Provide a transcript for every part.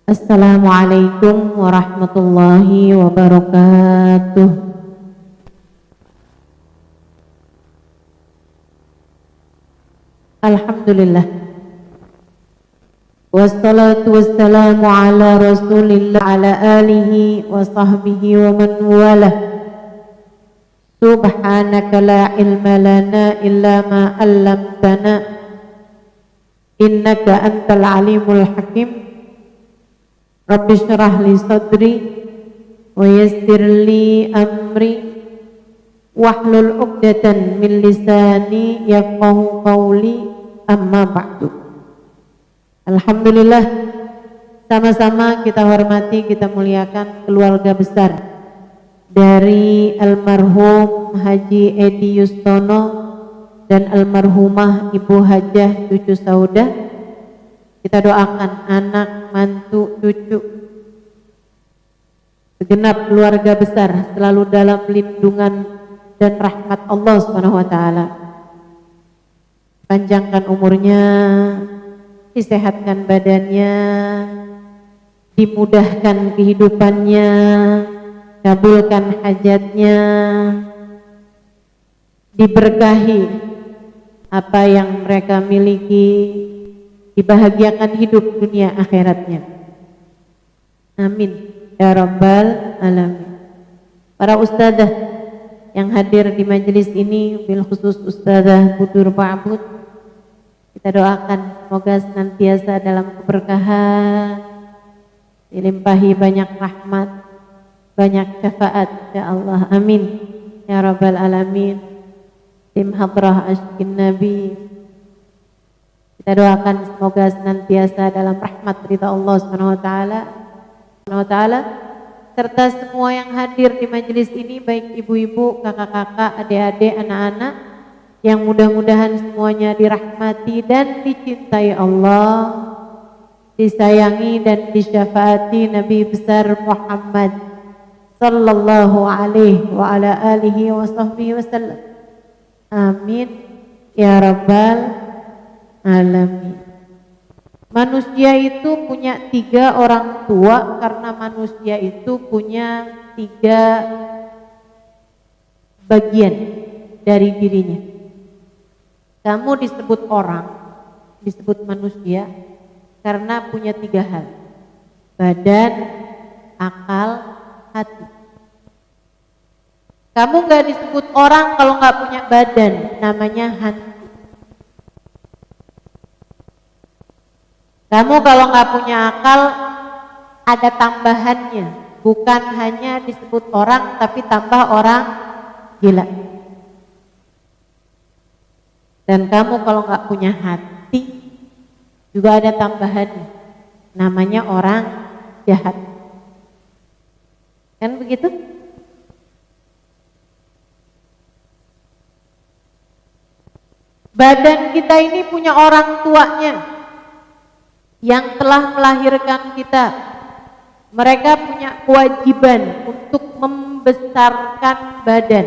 Assalamualaikum warahmatullahi wabarakatuh. Alhamdulillah. Wassalatu wassalamu ala rasulillah ala alihi wa sahbihi wa man walah. Subhanaka la ilma lana illa ma 'allamtana. Innaka antal alimul hakim. Rabbi syrah li sadri wa yassir li amri wahlul 'uqdatan min lisani yafqahu qawli, amma ba'du. Alhamdulillah, sama-sama kita hormati, kita muliakan keluarga besar dari almarhum Haji Edi Yustono dan almarhumah Ibu Hajah Cucu Saudah. Kita doakan anak, mantu, cucu, segenap keluarga besar selalu dalam lindungan dan rahmat Allah SWT. Panjangkan umurnya, disehatkan badannya, dimudahkan kehidupannya, kabulkan hajatnya, diberkahi apa yang mereka miliki, dibahagiakan hidup dunia akhiratnya. Amin ya rabbal alamin. Para ustadzah yang hadir di majelis ini, bil khusus Ustadzah Budur Ma'bud, kita doakan semoga senantiasa dalam keberkahan, dilimpahi banyak rahmat, banyak syafaat ya Allah. Amin ya rabbal alamin. Tim hadrah asyikin Nabi, kita doakan semoga senantiasa dalam rahmat ridha Allah SWT, serta semua yang hadir di majelis ini, baik ibu-ibu, kakak-kakak, adik-adik, anak-anak, yang mudah-mudahan semuanya dirahmati dan dicintai Allah, disayangi dan disyafaati Nabi besar Muhammad sallallahu alaihi wa ala alihi wa sahbihi wasallam. Amin ya rabbal alamin. Manusia itu punya 3 orang tua karena manusia itu punya 3 bagian dari dirinya. Kamu disebut orang, disebut manusia karena punya 3 hal: badan, akal, hati. Kamu gak disebut orang kalau gak punya badan, namanya hantu. Kamu kalau nggak punya akal, ada tambahannya, bukan hanya disebut orang tapi tambah orang gila. Dan kamu kalau nggak punya hati, juga ada tambahannya, namanya orang jahat. Kan begitu? Badan kita ini punya orang tuanya yang telah melahirkan kita. Mereka punya kewajiban untuk membesarkan badan.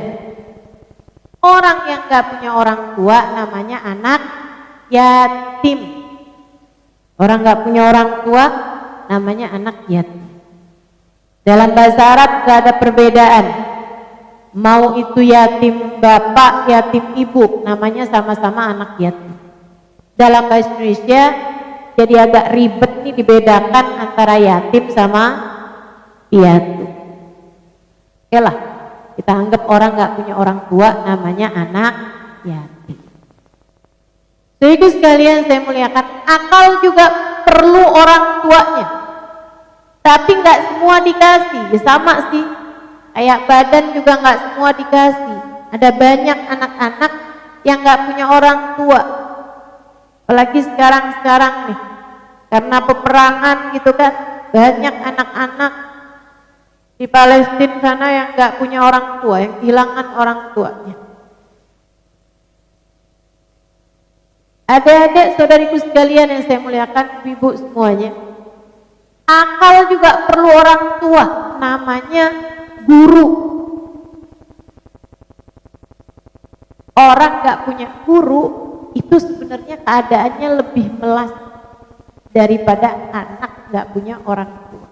Orang yang gak punya orang tua namanya anak yatim. Orang gak punya orang tua namanya anak yatim. Dalam bahasa Arab gak ada perbedaan, mau itu yatim bapak, yatim ibu, namanya sama-sama anak yatim. Dalam bahasa Indonesia jadi agak ribet nih dibedakan antara yatim sama piatu. Oke lah, kita anggap orang gak punya orang tua namanya anak yatim. Jadi sekalian saya muliakan, akal juga perlu orang tuanya, tapi gak semua dikasih. Ya sama sih, kayak badan juga gak semua dikasih. Ada banyak anak-anak yang gak punya orang tua, apalagi sekarang nih, karena peperangan gitu kan, banyak anak-anak di Palestina sana yang gak punya orang tua, yang kehilangan orang tuanya. Adik-adik saudariku sekalian yang saya muliakan, ibu semuanya, akal juga perlu orang tua, namanya guru. Orang gak punya guru itu sebenarnya keadaannya lebih melas daripada anak nggak punya orang tua.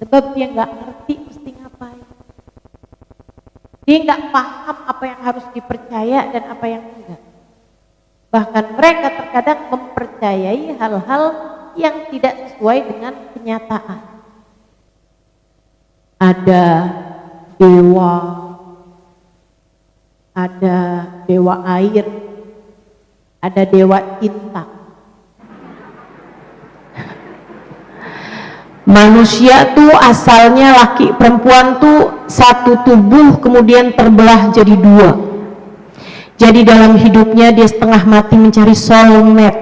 Sebab dia nggak ngerti mesti ngapain. Dia nggak paham apa yang harus dipercaya dan apa yang enggak. Bahkan mereka terkadang mempercayai hal-hal yang tidak sesuai dengan kenyataan. Ada dewa, ada dewa air, ada dewa cinta. Manusia tuh asalnya laki perempuan tuh satu tubuh kemudian terbelah jadi dua. Jadi dalam hidupnya dia setengah mati mencari soulmate,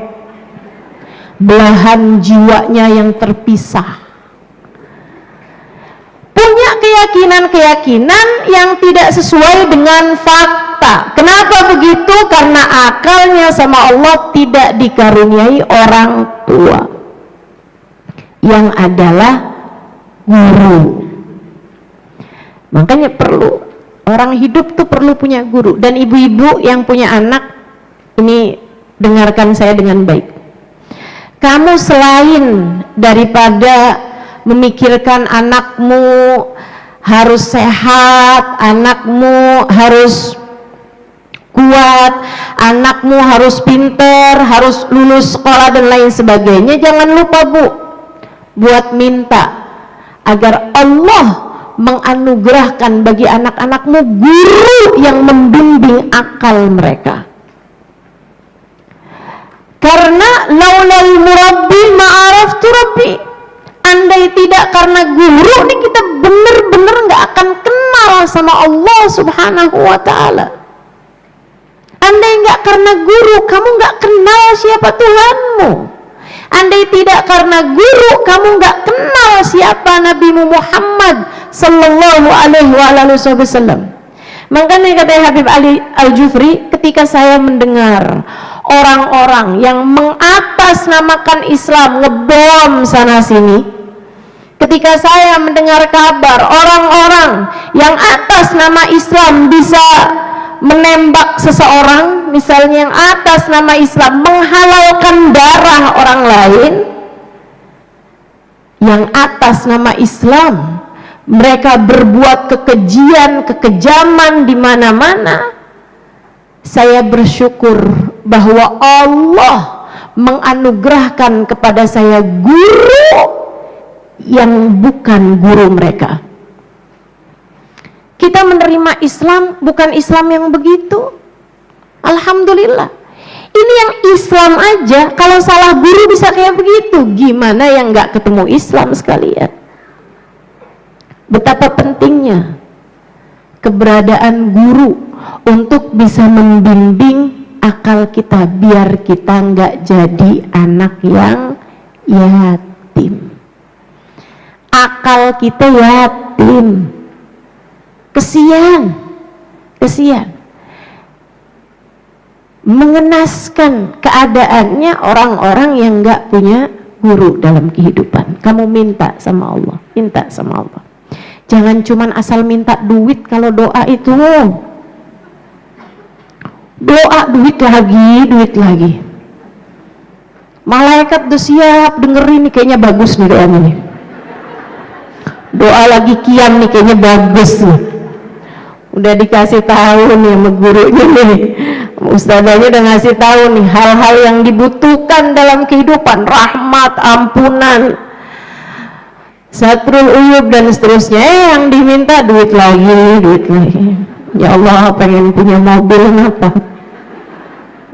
belahan jiwanya yang terpisah. Punya keyakinan-keyakinan yang tidak sesuai dengan fakta. Kenapa begitu? Karena akalnya sama Allah tidak dikaruniai orang tua, yang adalah guru. Makanya perlu, orang hidup tuh perlu punya guru. Dan ibu-ibu yang punya anak, ini dengarkan saya dengan baik. Kamu selain daripada memikirkan anakmu harus sehat, anakmu harus kuat, anakmu harus pinter, harus lulus sekolah dan lain sebagainya, jangan lupa Bu, buat minta agar Allah menganugerahkan bagi anak-anakmu guru yang membimbing akal mereka. Karena laulal murabbi ma'araftu rabbi, andai tidak karena guru nih kita bener-bener nggak akan kenal sama Allah Subhanahu wa ta'ala. Andai nggak karena guru, kamu nggak kenal siapa Tuhanmu. Andai tidak karena guru, kamu nggak kenal siapa Nabi Muhammad sallallahu alaihi wasallam. Makanya kata Habib Ali Al-Jufri, ketika saya mendengar orang-orang yang mengatasnamakan Islam ngebom sana sini, ketika saya mendengar kabar orang-orang yang atas nama Islam bisa menembak seseorang, misalnya yang atas nama Islam menghalalkan darah orang lain, yang atas nama Islam mereka berbuat kekejian, kekejaman di mana-mana, saya bersyukur bahwa Allah menganugerahkan kepada saya guru yang bukan guru mereka. Kita menerima Islam bukan Islam yang begitu. Alhamdulillah. Ini yang Islam aja, kalau salah guru bisa kayak begitu, gimana yang nggak ketemu Islam sekalian? Betapa pentingnya keberadaan guru untuk bisa membimbing akal kita, biar kita nggak jadi anak yang yatim. Akal kita yatim, kesian, mengenaskan keadaannya orang-orang yang nggak punya guru dalam kehidupan. Kamu minta sama Allah, minta sama Allah. Jangan cuman asal minta duit. Kalau doa itu doa duit lagi. Malaikat udah siap dengerin nih, kayaknya bagus nih doanya nih. Doa lagi kiam nih, kayaknya bagus nih. Udah dikasih tahu nih sama gurunya nih, ustadzanya udah ngasih tahu nih hal-hal yang dibutuhkan dalam kehidupan, rahmat, ampunan, satrul uyub dan seterusnya. Yang diminta duit lagi. Ya Allah, pengen punya mobil kenapa?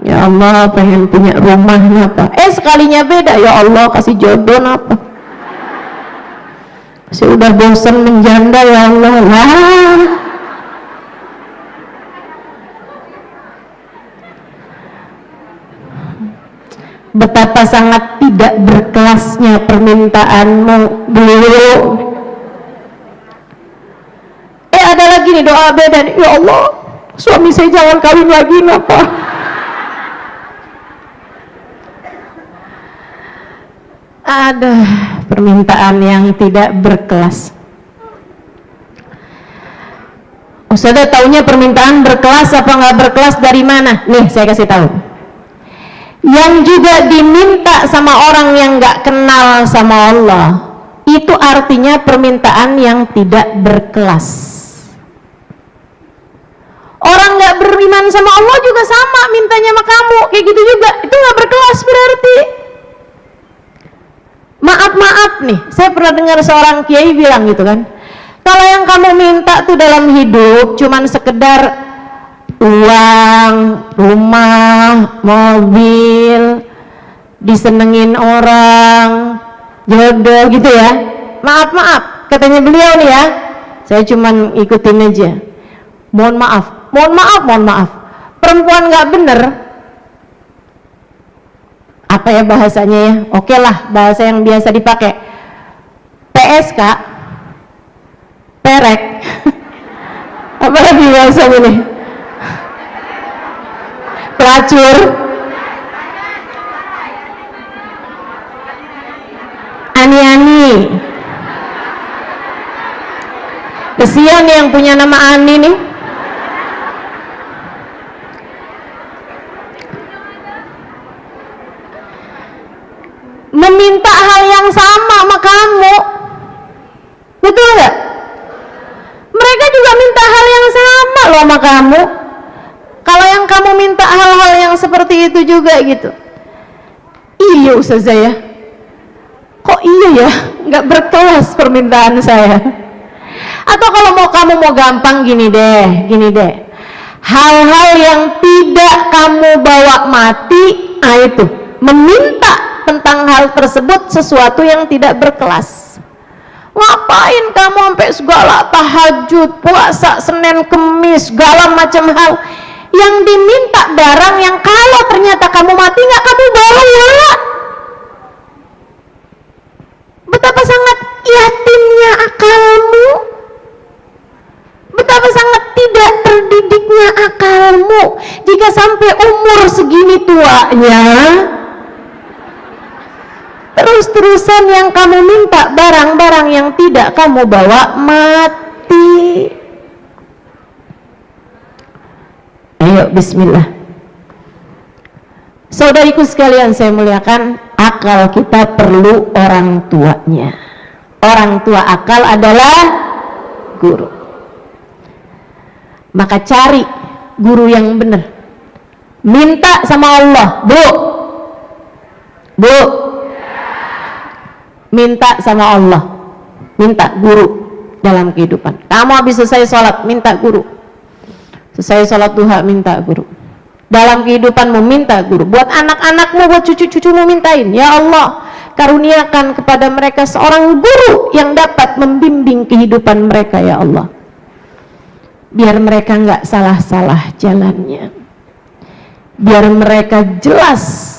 Ya Allah, pengen punya rumah kenapa? Sekalinya beda, ya Allah kasih jodoh kenapa? Saya udah bosan menjanda ya Allah lah. Betapa sangat tidak berkelasnya permintaanmu dulu. Ada lagi nih doa beda nih. Ya Allah, suami saya jangan kawin lagi kenapa? Ada permintaan yang tidak berkelas. Ustazah taunya permintaan berkelas apa nggak berkelas dari mana? Nih saya kasih tahu. yang juga diminta sama orang yang gak kenal sama Allah, itu artinya permintaan yang tidak berkelas. Orang gak beriman sama Allah juga sama mintanya sama kamu, kayak gitu juga, itu gak berkelas berarti. Maaf nih, saya pernah dengar seorang kiai bilang gitu kan, kalau yang kamu minta tuh dalam hidup cuman sekedar uang, rumah, mobil, disenengin orang, jodoh gitu ya. Maaf, katanya beliau nih ya, saya cuman ikutin aja. Mohon maaf. Perempuan nggak bener, apa ya bahasanya ya? Oke lah, bahasa yang biasa dipakai. PSK, perek. Apa lagi bahasa ini? Pelacur, ani-ani. Kesian yang punya nama Ani nih. Meminta hal yang sama sama kamu, betul nggak? Mereka juga minta hal yang sama loh sama kamu. Kalau yang kamu minta hal-hal yang seperti itu juga gitu, iya Ustazah ya, kok iya ya, nggak berkelas permintaan saya. Atau kalau kamu mau gampang gini deh, hal-hal yang tidak kamu bawa mati, itu meminta tentang hal tersebut sesuatu yang tidak berkelas. Ngapain kamu sampai segala tahajud, puasa, Senin, Kemis, segala macam hal yang diminta barang yang kalau ternyata kamu mati nggak kamu bawa ya. Betapa sangat yatimnya akalmu, betapa sangat tidak terdidiknya akalmu jika sampai umur segini tuanya terus-terusan yang kamu minta barang-barang yang tidak kamu bawa mati. Ayo bismillah. Saudariku sekalian saya muliakan, akal kita perlu orang tuanya. Orang tua akal adalah guru. Maka cari guru yang benar. Minta sama Allah, Bu. Minta sama Allah. Minta guru dalam kehidupan. Kamu habis selesai sholat, minta guru. Selesai sholat duha, minta guru. Dalam kehidupanmu minta guru. Buat anak-anakmu, buat cucu-cucumu mintain, ya Allah, karuniakan kepada mereka seorang guru yang dapat membimbing kehidupan mereka, ya Allah. Biar mereka nggak salah-salah jalannya. Biar mereka jelas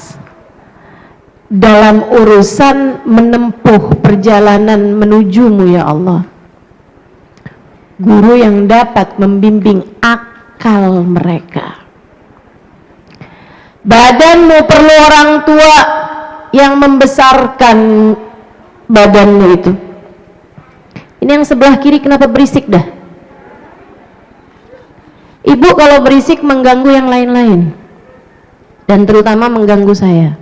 dalam urusan menempuh perjalanan menujumu, ya Allah. Guru yang dapat membimbing akal mereka. Badanmu perlu orang tua yang membesarkan badanmu itu. Ini yang sebelah kiri kenapa berisik dah? Ibu kalau berisik mengganggu yang lain-lain, dan terutama mengganggu saya.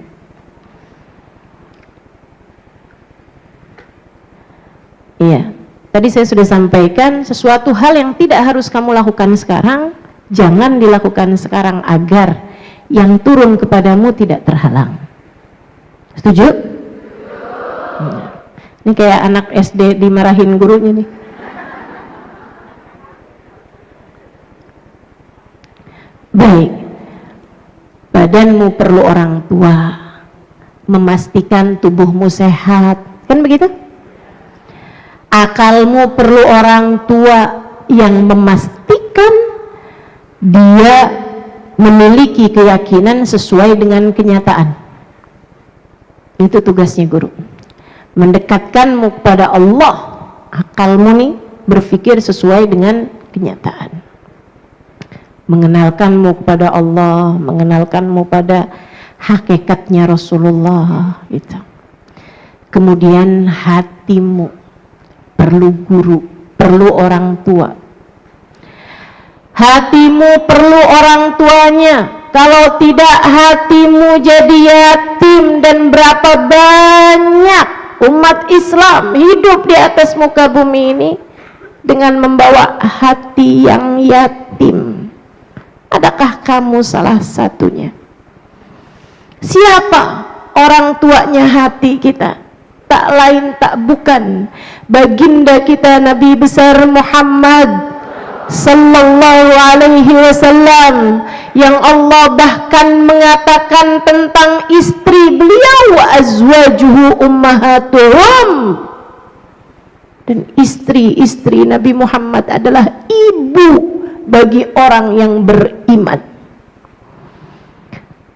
Iya, tadi saya sudah sampaikan sesuatu hal yang tidak harus kamu lakukan sekarang, jangan dilakukan sekarang agar yang turun kepadamu tidak terhalang. Setuju? Ini kayak anak SD dimarahin gurunya nih. Baik, badanmu perlu orang tua, memastikan tubuhmu sehat, kan begitu? Akalmu perlu orang tua yang memastikan dia memiliki keyakinan sesuai dengan kenyataan. Itu tugasnya guru. Mendekatkanmu kepada Allah, akalmu nih berpikir sesuai dengan kenyataan. Mengenalkanmu kepada Allah, mengenalkanmu pada hakikatnya Rasulullah itu. Kemudian hatimu perlu guru, perlu orang tua. Hatimu perlu orang tuanya kalau tidak hatimu jadi yatim. Dan berapa banyak umat Islam hidup di atas muka bumi ini dengan membawa hati yang yatim. Adakah kamu salah satunya? Siapa orang tuanya hati kita? Tak lain tak bukan baginda kita Nabi besar Muhammad sallallahu alaihi wasallam, yang Allah bahkan mengatakan tentang istri beliau, wa azwajuhu ummahatuhum. Dan istri-istri Nabi Muhammad adalah ibu bagi orang yang beriman.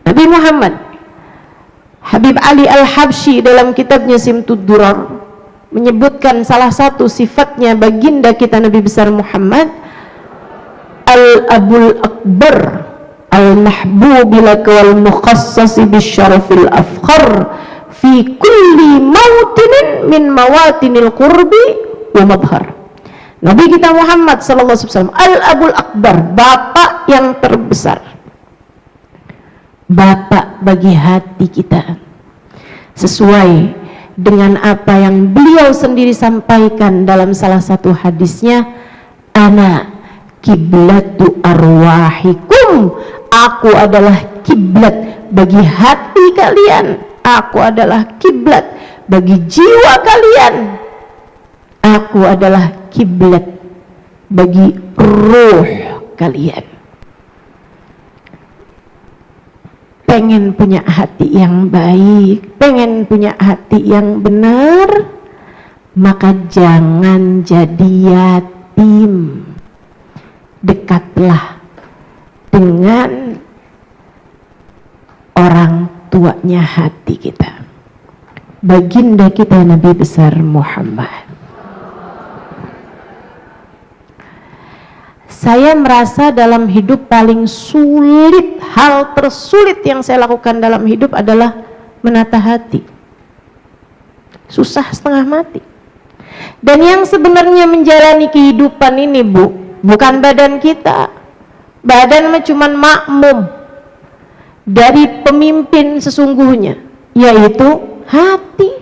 Nabi Muhammad, Habib Ali Al-Habsyi dalam kitabnya Simtud Durar menyebutkan salah satu sifatnya baginda kita Nabi besar Muhammad, Al-Abul Akbar Al-Mahbubi laka wal mukhassasi bisyarafil afkhar fi kulli mawtinin min mawatinil qurbi wa madhar. Nabi kita Muhammad sallallahu alaihi wasallam Al-Abul Akbar, bapak yang terbesar, bapak bagi hati kita, sesuai dengan apa yang beliau sendiri sampaikan dalam salah satu hadisnya, ana kiblatu arwahikum, aku adalah kiblat bagi hati kalian, aku adalah kiblat bagi jiwa kalian, aku adalah kiblat bagi ruh kalian. Pengen punya hati yang baik, pengen punya hati yang benar, maka jangan jadi yatim. Dekatlah dengan orang tuanya hati kita, baginda kita Nabi besar Muhammad. Saya merasa dalam hidup paling sulit, hal tersulit yang saya lakukan dalam hidup adalah menata hati. Susah setengah mati. Dan yang sebenarnya menjalani kehidupan ini, Bu, bukan badan kita. Badan cuma makmum dari pemimpin sesungguhnya, yaitu hati.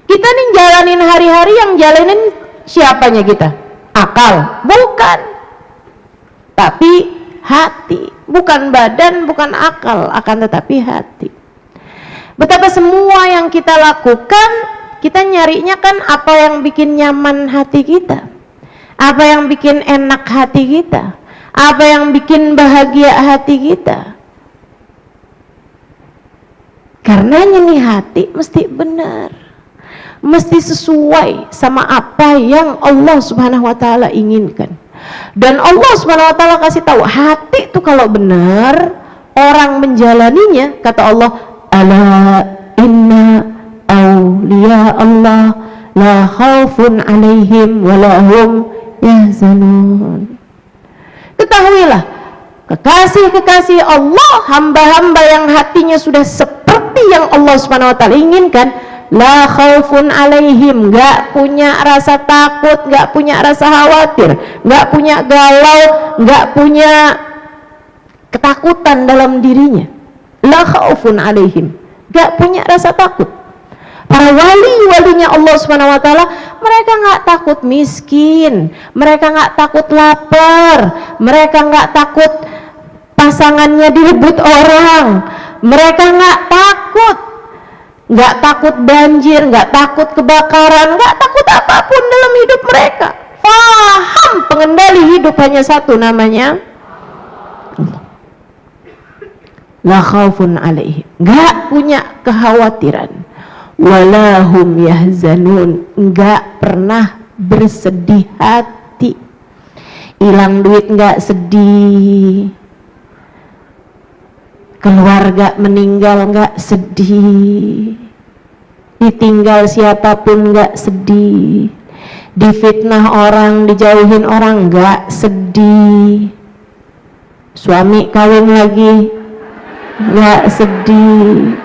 Kita nih jalanin hari-hari, yang jalanin siapanya kita? Akal? Bukan. Tapi hati, bukan badan, bukan akal, akan tetapi hati. Betapa semua yang kita lakukan, kita nyarinya kan apa yang bikin nyaman hati kita, apa yang bikin enak hati kita, apa yang bikin bahagia hati kita. Karenanya nih hati mesti benar, mesti sesuai sama apa yang Allah Subhanahu wa taala inginkan. Dan Allah Subhanahu wa taala kasih tahu, hati itu kalau benar, orang menjalaninya, kata Allah, ala inna awliya Allah la khaufun alaihim wa la hum yahzanun. Ketahuilah, kekasih-kekasih Allah, hamba-hamba yang hatinya sudah seperti yang Allah Subhanahu wa taala inginkan, la khaufun alaihim, gak punya rasa takut, gak punya rasa khawatir, gak punya galau, gak punya ketakutan dalam dirinya. La khaufun alaihim, gak punya rasa takut. Para wali-walinya Allah Subhanahu wa taala, mereka gak takut miskin, mereka gak takut lapar, mereka gak takut pasangannya direbut orang, mereka gak takut, nggak takut banjir, nggak takut kebakaran, nggak takut apapun dalam hidup mereka. Paham pengendali hidup hanya satu, namanya Allah. La khaufun alaihim, nggak punya kekhawatiran. Walahum yahzanun, nggak pernah bersedih hati. Hilang duit nggak sedih, keluarga meninggal nggak sedih, ditinggal siapapun nggak sedih, difitnah orang, dijauhin orang nggak sedih, suami kawin lagi nggak sedih.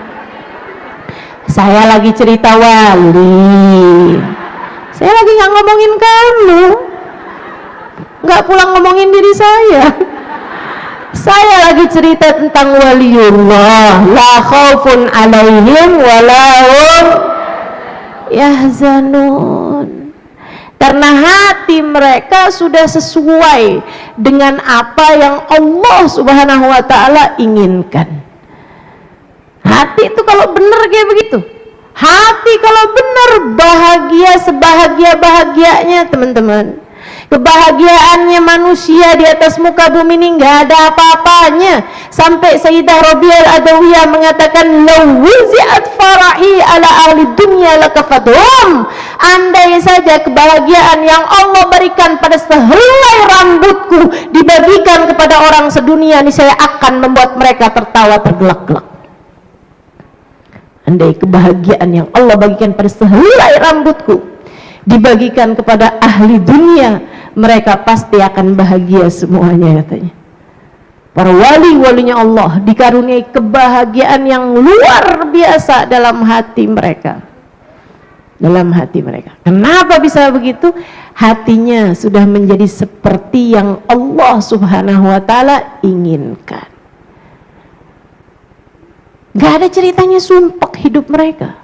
Saya lagi cerita wali, saya lagi nggak ngomongin kamu, nggak pulang ngomongin diri saya. Saya lagi cerita tentang waliullah, la khaufun alaihim wa la hum yahzanun. Karena hati mereka sudah sesuai dengan apa yang Allah Subhanahu wa taala inginkan. Hati itu kalau benar kayak begitu. Hati kalau benar bahagia sebahagia-bahagianya, teman-teman. Kebahagiaannya manusia di atas muka bumi ini nggak ada apa-apanya. Sampai Sayyidah Rabi'ah Al-Adawiyah mengatakan, "Law wuzi'at farahi ala ahli dunya lakafathum." Andai saja kebahagiaan yang Allah berikan pada sehelai rambutku dibagikan kepada orang sedunia, ini saya akan membuat mereka tertawa tergelak-gelak. Andai kebahagiaan yang Allah bagikan pada sehelai rambutku dibagikan kepada ahli dunia, mereka pasti akan bahagia semuanya, katanya. Para wali-walinya Allah dikaruniai kebahagiaan yang luar biasa dalam hati mereka. Dalam hati mereka. Kenapa bisa begitu? Hatinya sudah menjadi seperti yang Allah Subhanahu wa taala inginkan. Gak ada ceritanya sumpek hidup mereka.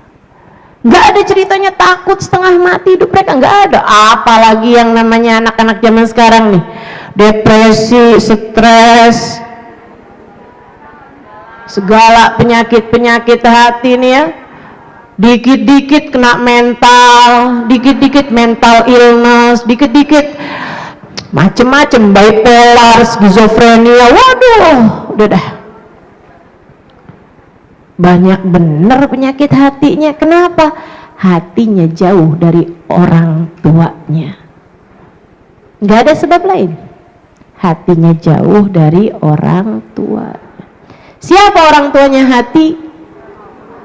Gak ada ceritanya takut setengah mati hidup mereka. Gak ada. Apalagi yang namanya anak-anak zaman sekarang nih, depresi, stres, segala penyakit-penyakit hati nih ya. Dikit-dikit kena mental, dikit-dikit mental illness, dikit-dikit macem-macem, bipolar, skizofrenia. Waduh, udah dah. Banyak bener penyakit hatinya. Kenapa? Hatinya jauh dari orang tuanya. Gak ada sebab lain. Hatinya jauh dari orang tua. Siapa orang tuanya hati?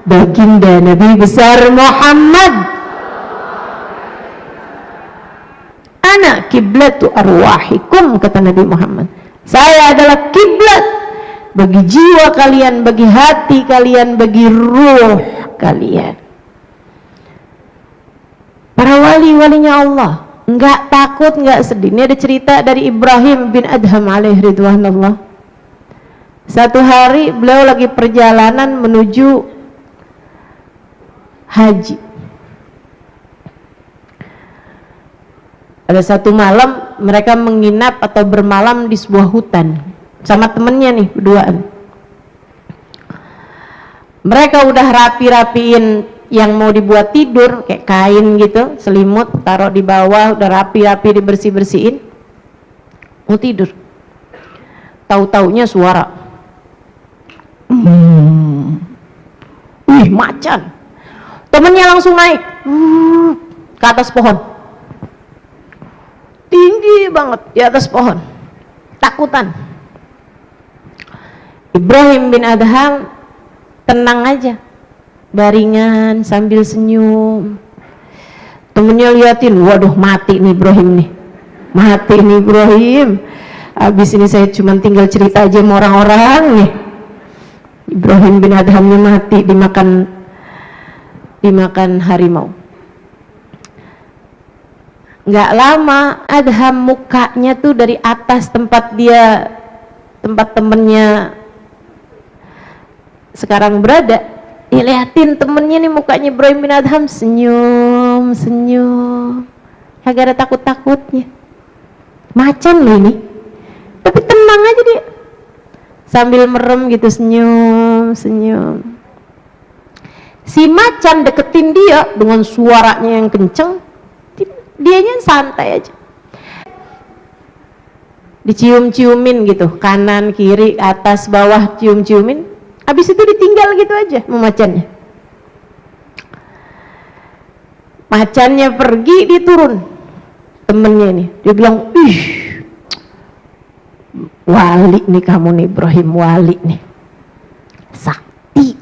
Baginda Nabi besar Muhammad. Ana kiblatu arwahikum, kata Nabi Muhammad. Saya adalah kiblat bagi jiwa kalian, bagi hati kalian, bagi ruh kalian. Para wali-walinya Allah nggak takut, nggak sedih. Ini ada cerita dari Ibrahim bin Adham alaihi ridwanullah. Satu hari beliau lagi perjalanan menuju haji. Ada satu malam mereka menginap atau bermalam di sebuah hutan sama temennya nih berduaan. Mereka udah rapi-rapiin yang mau dibuat tidur, kayak kain gitu, selimut taruh di bawah, udah rapi-rapi dibersih-bersihin, mau tidur. Tahu-taunya suara, wih, macan. Temennya langsung naik ke atas pohon, tinggi banget di atas pohon, takutan. Ibrahim bin Adham tenang aja, baringan sambil senyum. Temennya liatin, waduh mati nih Ibrahim nih, mati nih Ibrahim. Abis ini saya cuma tinggal cerita aja sama orang-orang nih. Ibrahim bin Adhamnya mati dimakan harimau. Nggak lama Adham mukanya tuh dari atas tempat temennya sekarang berada, diliatin temennya nih mukanya Ibrahim bin Adham senyum, kagak ada takut-takutnya. Macan loh ini, tapi tenang aja dia, sambil merem gitu, senyum. Si macan deketin dia dengan suaranya yang kenceng, dianya santai aja, dicium-ciumin gitu, kanan kiri atas bawah, cium-ciumin. Habis itu ditinggal gitu aja sama macannya. Macannya pergi, dia turun. Temennya ini, dia bilang, ih, wali nih kamu nih Ibrahim, wali nih, sakti.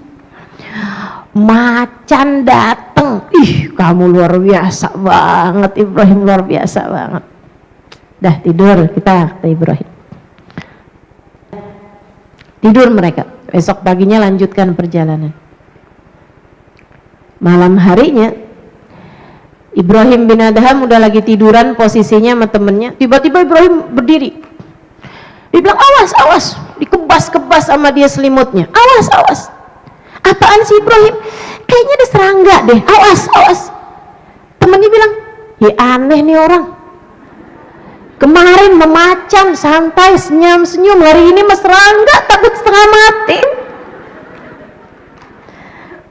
Macan dateng, ih kamu luar biasa banget Ibrahim, luar biasa banget. Dah tidur kita, kata Ibrahim. Tidur mereka. Besok paginya lanjutkan perjalanan. Malam harinya Ibrahim bin Adham udah lagi tiduran posisinya sama temennya. Tiba-tiba Ibrahim berdiri. Dia bilang, awas, dikebas-kebas sama dia selimutnya. Awas, awas. Apaan sih Ibrahim? Kayaknya ada serangga deh. Awas, awas. Temennya bilang, ya aneh nih orang. Kemarin memacan, santai, senyum-senyum. Hari ini mas serangga, takut setengah mati.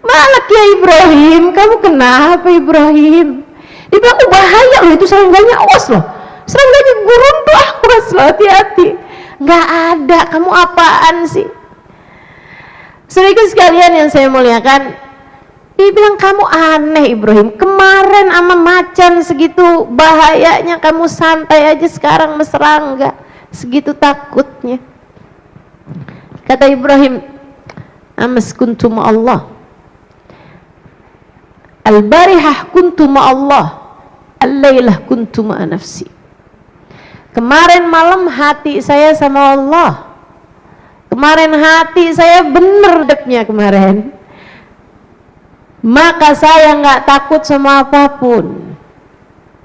Malak ya Ibrahim, kamu kenapa Ibrahim? Dia bilang, oh bahaya loh itu serangganya, awas loh. Serangganya gurun tuh, awas loh, hati-hati. Nggak ada, kamu apaan sih? Saudara sekalian yang saya muliakan, dia bilang kamu aneh Ibrahim, kemarin sama macan segitu bahayanya, kamu santai aja sekarang serangga, segitu takutnya. Kata Ibrahim, amas kuntu ma'allah, al-barihah kuntu ma'allah, al-lailah kuntu ma'a nafsi. Kemarin malam hati saya sama Allah, kemarin hati saya bener depnya kemarin, maka saya nggak takut sama apapun.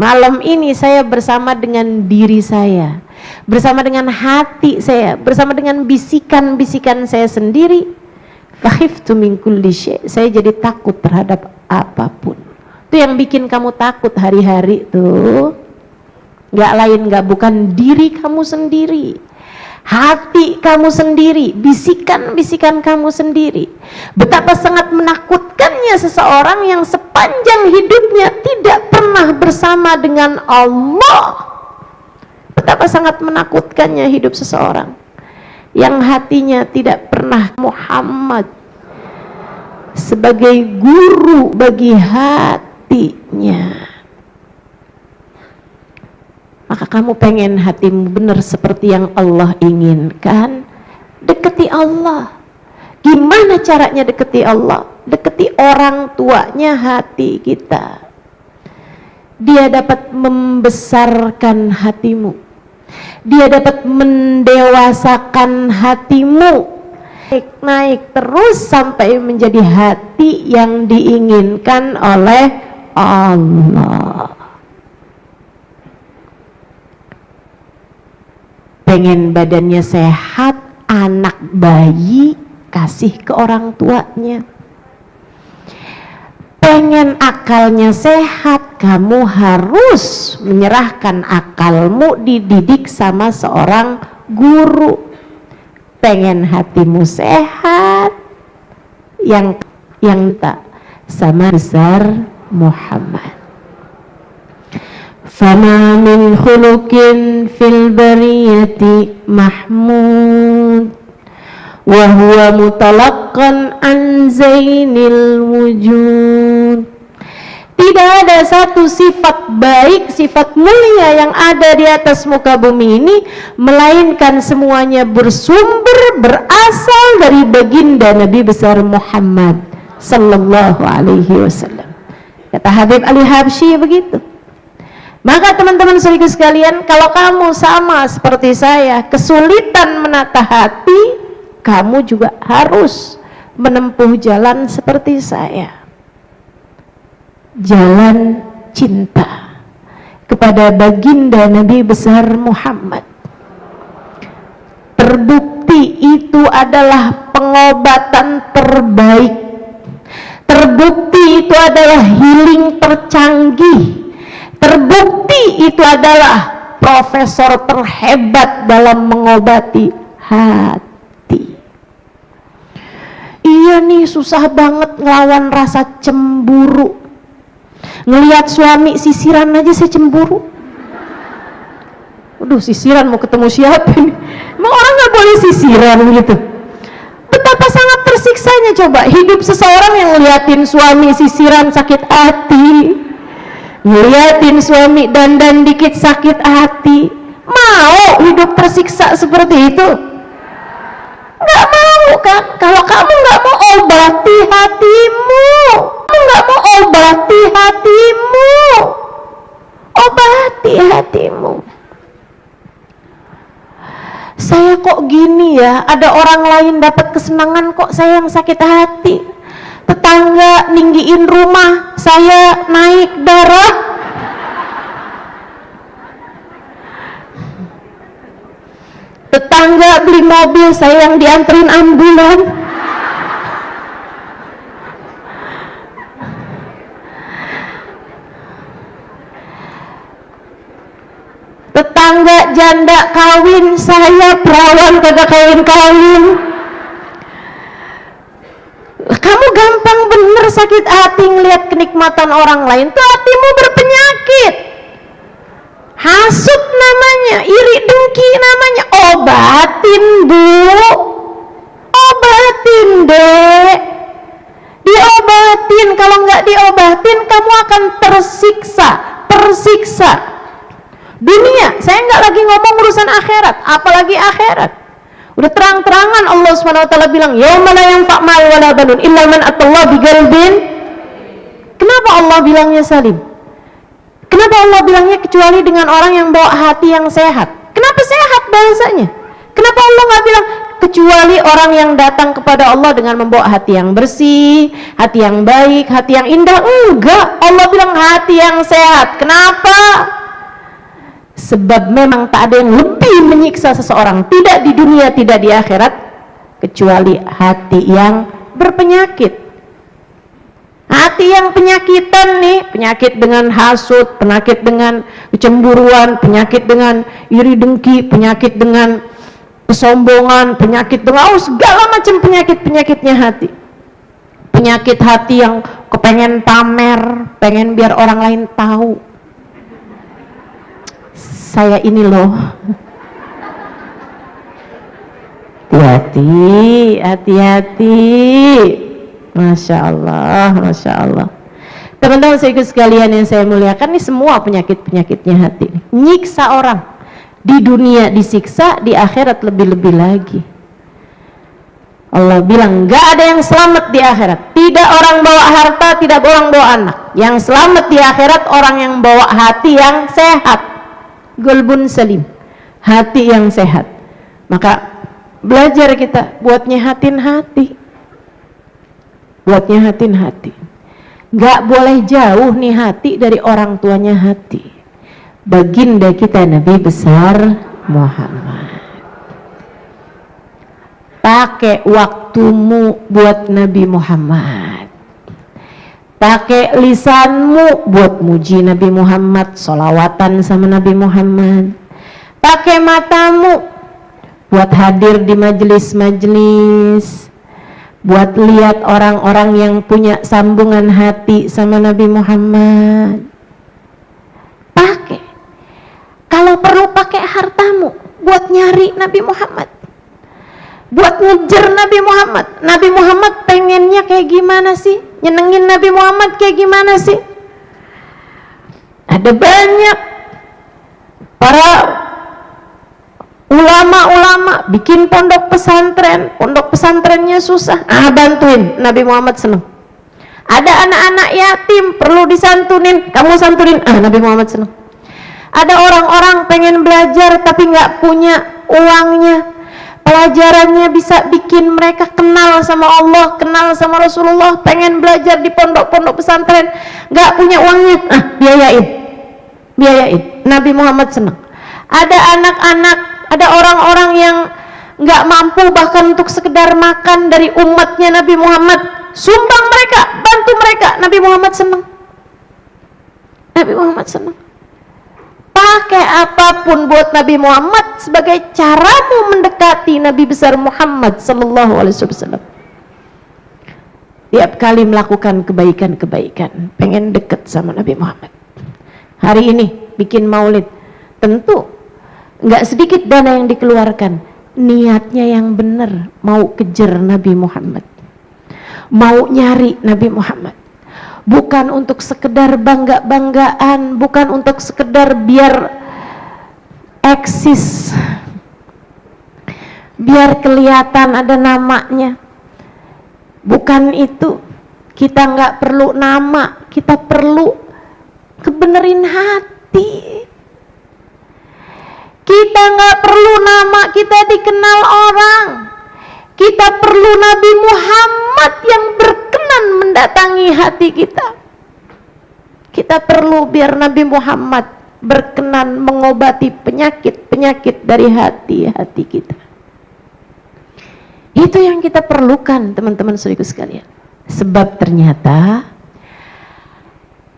Malam ini saya bersama dengan diri saya, bersama dengan hati saya, bersama dengan bisikan-bisikan saya sendiri. Fakhiftu min kulli syai', saya jadi takut terhadap apapun. Itu yang bikin kamu takut hari-hari tuh, nggak lain nggak bukan diri kamu sendiri, hati kamu sendiri, bisikan-bisikan kamu sendiri. Betapa sangat menakutkannya seseorang yang sepanjang hidupnya tidak pernah bersama dengan Allah. Betapa sangat menakutkannya hidup seseorang yang hatinya tidak pernah Muhammad sebagai guru bagi hatinya. Maka kamu pengen hatimu benar seperti yang Allah inginkan, deketi Allah. Gimana caranya deketi Allah? Deketi orang tuanya hati kita. Dia dapat membesarkan hatimu, dia dapat mendewasakan hatimu, naik terus sampai menjadi hati yang diinginkan oleh Allah. Pengen badannya sehat, anak bayi kasih ke orang tuanya. Pengen akalnya sehat, kamu harus menyerahkan akalmu dididik sama seorang guru. Pengen hatimu sehat, yang tak sama besar Muhammad. Fama min khuluqin fil bariyati mahmud wa huwa mutalaqqan an zainil wujud. Tidak ada satu sifat baik, sifat mulia yang ada di atas muka bumi ini, melainkan semuanya bersumber, berasal dari baginda Nabi besar Muhammad sallallahu alaihi wasallam. Kata Habib Ali Habsyi begitu. Maka teman-teman saudara sekalian, kalau kamu sama seperti saya, kesulitan menata hati, kamu juga harus menempuh jalan seperti saya. Jalan cinta kepada baginda Nabi besar Muhammad. Terbukti itu adalah pengobatan terbaik. Terbukti itu adalah healing tercanggih. Terbukti itu adalah profesor terhebat dalam mengobati hati. Iya nih, susah banget ngelawan rasa cemburu. Ngelihat suami sisiran aja saya cemburu. Waduh, sisiran mau ketemu siapa nih? Emang orang gak boleh sisiran gitu? Betapa sangat tersiksanya coba hidup seseorang yang ngeliatin suami sisiran sakit hati, ngeliatin suami dandan dikit sakit hati. Mau hidup tersiksa seperti itu? Nggak mau kan? Kalau kamu nggak mau obati hatimu, kamu nggak mau obati hatimu, obati hatimu. Saya kok gini ya, ada orang lain dapat kesenangan, kok saya yang sakit hati. Tetangga ninggiin rumah, saya naik darah. Tetangga tetangga beli mobil, saya yang dianterin ambulan. Tetangga janda kawin, saya perawan kagak kawin-kawin. Kamu gampang bener sakit hati ngelihat kenikmatan orang lain, tuh hatimu berpenyakit. Hasud namanya, iri dengki namanya. Obatin Bu, obatin Dek, diobatin. Kalau nggak diobatin kamu akan tersiksa. Dunia, saya nggak lagi ngomong urusan akhirat, apalagi akhirat. Udah terang-terangan Allah SWT bilang, yauma la yanfa' mal wala banun illa man atallah biqalbin. Kenapa Allah bilangnya salim? Kenapa Allah bilangnya kecuali dengan orang yang bawa hati yang sehat? Kenapa sehat bahasanya? Kenapa Allah nggak bilang kecuali orang yang datang kepada Allah dengan membawa hati yang bersih, hati yang baik, hati yang indah? Enggak, Allah bilang hati yang sehat. Kenapa? Sebab memang tak ada yang lebih menyiksa seseorang, tidak di dunia, tidak di akhirat, kecuali hati yang berpenyakit. Hati yang penyakitan nih, penyakit dengan hasud, penyakit dengan kecemburuan, penyakit dengan iri dengki, penyakit dengan kesombongan, penyakit dengan segala macam penyakitnya hati. Penyakit hati yang kepengen pamer, pengen biar orang lain tahu. Saya ini loh. Hati-hati. Masya Allah. Teman-teman saya sekalian yang saya muliakan, ini semua penyakitnya hati. Nyiksa orang. Di dunia disiksa, di akhirat lebih-lebih lagi. Allah bilang, gak ada yang selamat di akhirat. Tidak orang bawa harta, tidak orang bawa anak. Yang selamat di akhirat orang yang bawa hati yang sehat. Golbun salim, hati yang sehat. Maka belajar kita buat nyehatin hati, gak boleh jauh nih hati dari orang tuanya hati. Baginda kita Nabi besar Muhammad. Pakai waktumu buat Nabi Muhammad, pakai lisanmu buat muji Nabi Muhammad, sholawatan sama Nabi Muhammad. Pakai matamu buat hadir di majelis-majelis, buat lihat orang-orang yang punya sambungan hati sama Nabi Muhammad. Pakai. Kalau perlu pakai hartamu buat nyari Nabi Muhammad, buat ngejar Nabi Muhammad. Nabi Muhammad pengennya kayak gimana sih? Nyenengin Nabi Muhammad kayak gimana sih? Ada banyak para ulama-ulama bikin pondok pesantrennya susah. Bantuin, Nabi Muhammad seneng. Ada anak-anak yatim perlu disantunin, kamu santunin, Nabi Muhammad seneng. Ada orang-orang pengen belajar tapi nggak punya uangnya, pelajarannya bisa bikin mereka kenal sama Allah, kenal sama Rasulullah, pengen belajar di pondok-pondok pesantren, gak punya uangnya, biayain, Nabi Muhammad senang. Ada anak-anak, ada orang-orang yang gak mampu bahkan untuk sekedar makan dari umatnya Nabi Muhammad, sumbang mereka, bantu mereka, Nabi Muhammad senang. Pakai apapun buat Nabi Muhammad sebagai caramu mendekati Nabi besar Muhammad sallallahu alaihi wasallam. Tiap kali melakukan kebaikan-kebaikan, pengen deket sama Nabi Muhammad. Hari ini bikin maulid, tentu nggak sedikit dana yang dikeluarkan. Niatnya yang benar, mau kejar Nabi Muhammad, mau nyari Nabi Muhammad. Bukan untuk sekedar bangga-banggaan, bukan untuk sekedar biar eksis, biar kelihatan ada namanya. Bukan itu. Kita nggak perlu nama, kita perlu kebenerin hati. Kita nggak perlu nama kita dikenal orang. Kita perlu Nabi Muhammad yang berkenan mendatangi hati kita. Kita perlu biar Nabi Muhammad berkenan mengobati penyakit-penyakit dari hati-hati kita. Itu yang kita perlukan, teman-teman saudaraku sekalian. Sebab ternyata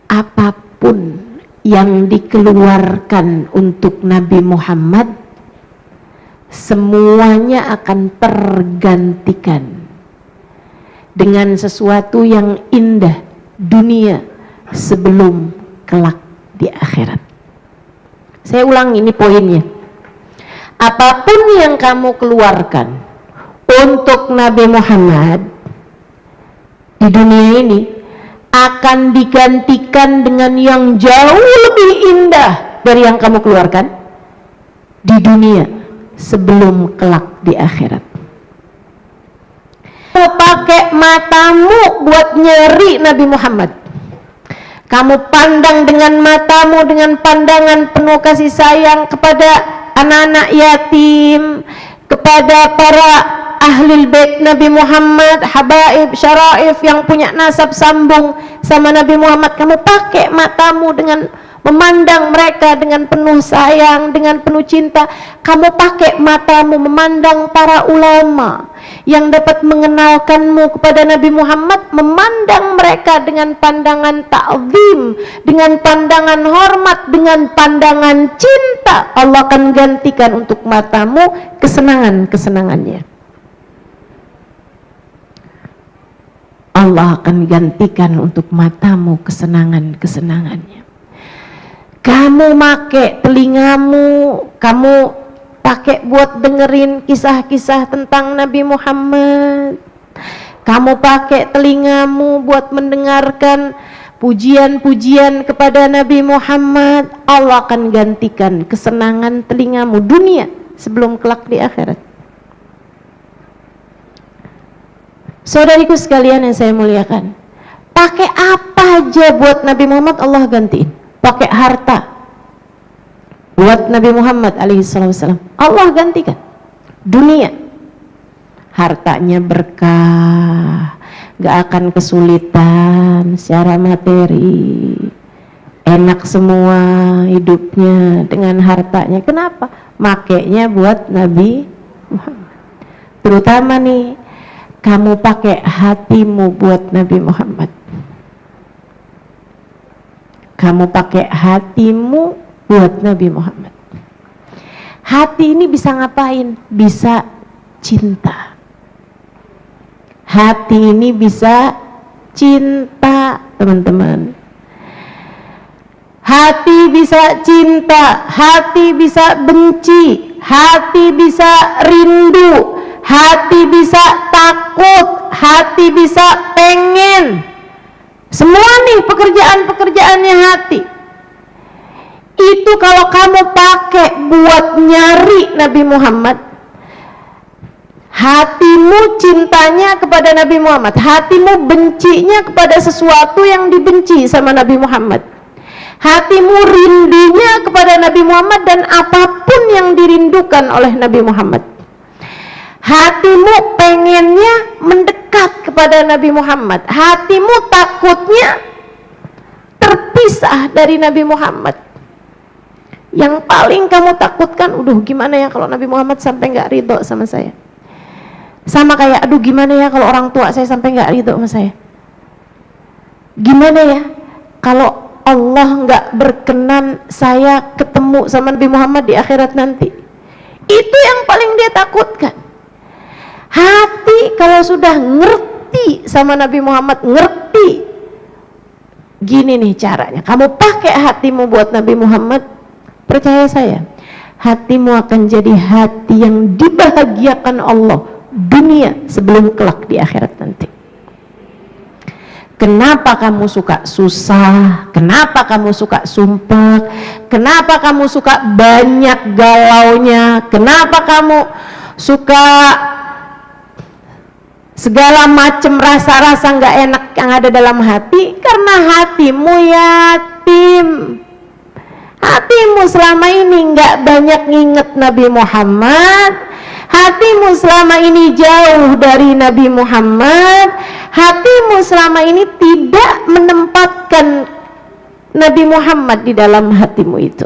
apapun yang dikeluarkan untuk Nabi Muhammad, semuanya akan tergantikan dengan sesuatu yang indah dunia sebelum kelak di akhirat. Saya ulang, ini poinnya. Apapun yang kamu keluarkan untuk Nabi Muhammad di dunia ini akan digantikan dengan yang jauh lebih indah dari yang kamu keluarkan di dunia sebelum kelak di akhirat. Kamu pakai matamu buat nyari Nabi Muhammad. Kamu pandang dengan matamu dengan pandangan penuh kasih sayang kepada anak-anak yatim, kepada para ahlul bait Nabi Muhammad, habaib, syaraif yang punya nasab sambung sama Nabi Muhammad. Kamu pakai matamu dengan memandang mereka dengan penuh sayang, dengan penuh cinta. Kamu pakai matamu memandang para ulama yang dapat mengenalkanmu kepada Nabi Muhammad, memandang mereka dengan pandangan ta'zim, dengan pandangan hormat, dengan pandangan cinta. Allah akan gantikan untuk matamu kesenangan-kesenangannya. Allah akan gantikan untuk matamu kesenangan-kesenangannya. Kamu pakai telingamu, kamu pakai buat dengerin kisah-kisah tentang Nabi Muhammad. Kamu pakai telingamu buat mendengarkan pujian-pujian kepada Nabi Muhammad. Allah akan gantikan kesenangan telingamu dunia sebelum kelak di akhirat. Saudariku sekalian yang saya muliakan, pakai apa aja buat Nabi Muhammad Allah gantiin. Pakai harta buat Nabi Muhammad alaihissalam, Allah gantikan dunia. Hartanya berkah, gak akan kesulitan secara materi, enak semua hidupnya dengan hartanya. Kenapa? Makainya buat Nabi Muhammad. Terutama nih, kamu pakai hatimu buat Nabi Muhammad. Kamu pakai hatimu buat Nabi Muhammad. Hati ini bisa ngapain? Bisa cinta. Hati ini bisa cinta, teman-teman. Hati bisa cinta, hati bisa benci, hati bisa rindu, hati bisa takut, hati bisa pengen. Semua nih pekerjaan-pekerjaannya hati. Itu kalau kamu pakai buat nyari Nabi Muhammad, hatimu cintanya kepada Nabi Muhammad, hatimu bencinya kepada sesuatu yang dibenci sama Nabi Muhammad, hatimu rindunya kepada Nabi Muhammad dan apapun yang dirindukan oleh Nabi Muhammad. Hatimu pengennya mendekat kepada Nabi Muhammad, hatimu takutnya terpisah dari Nabi Muhammad. Yang paling kamu takutkan, gimana ya kalau Nabi Muhammad sampai nggak ridho sama saya. Sama kayak, gimana ya kalau orang tua saya sampai nggak ridho sama saya. Gimana ya kalau Allah nggak berkenan saya ketemu sama Nabi Muhammad di akhirat nanti. Itu yang paling dia takutkan. Hati kalau sudah ngerti sama Nabi Muhammad, ngerti gini nih caranya, kamu pakai hatimu buat Nabi Muhammad, percaya saya, hatimu akan jadi hati yang dibahagiakan Allah dunia sebelum kelak di akhirat nanti. Kenapa kamu suka susah? Kenapa kamu suka sumpah? Kenapa kamu suka banyak galaunya? Kenapa kamu suka segala macam rasa-rasa nggak enak yang ada dalam hati? Karena hatimu yatim. Hatimu selama ini nggak banyak nginget Nabi Muhammad. Hatimu selama ini jauh dari Nabi Muhammad. Hatimu selama ini tidak menempatkan Nabi Muhammad di dalam hatimu itu.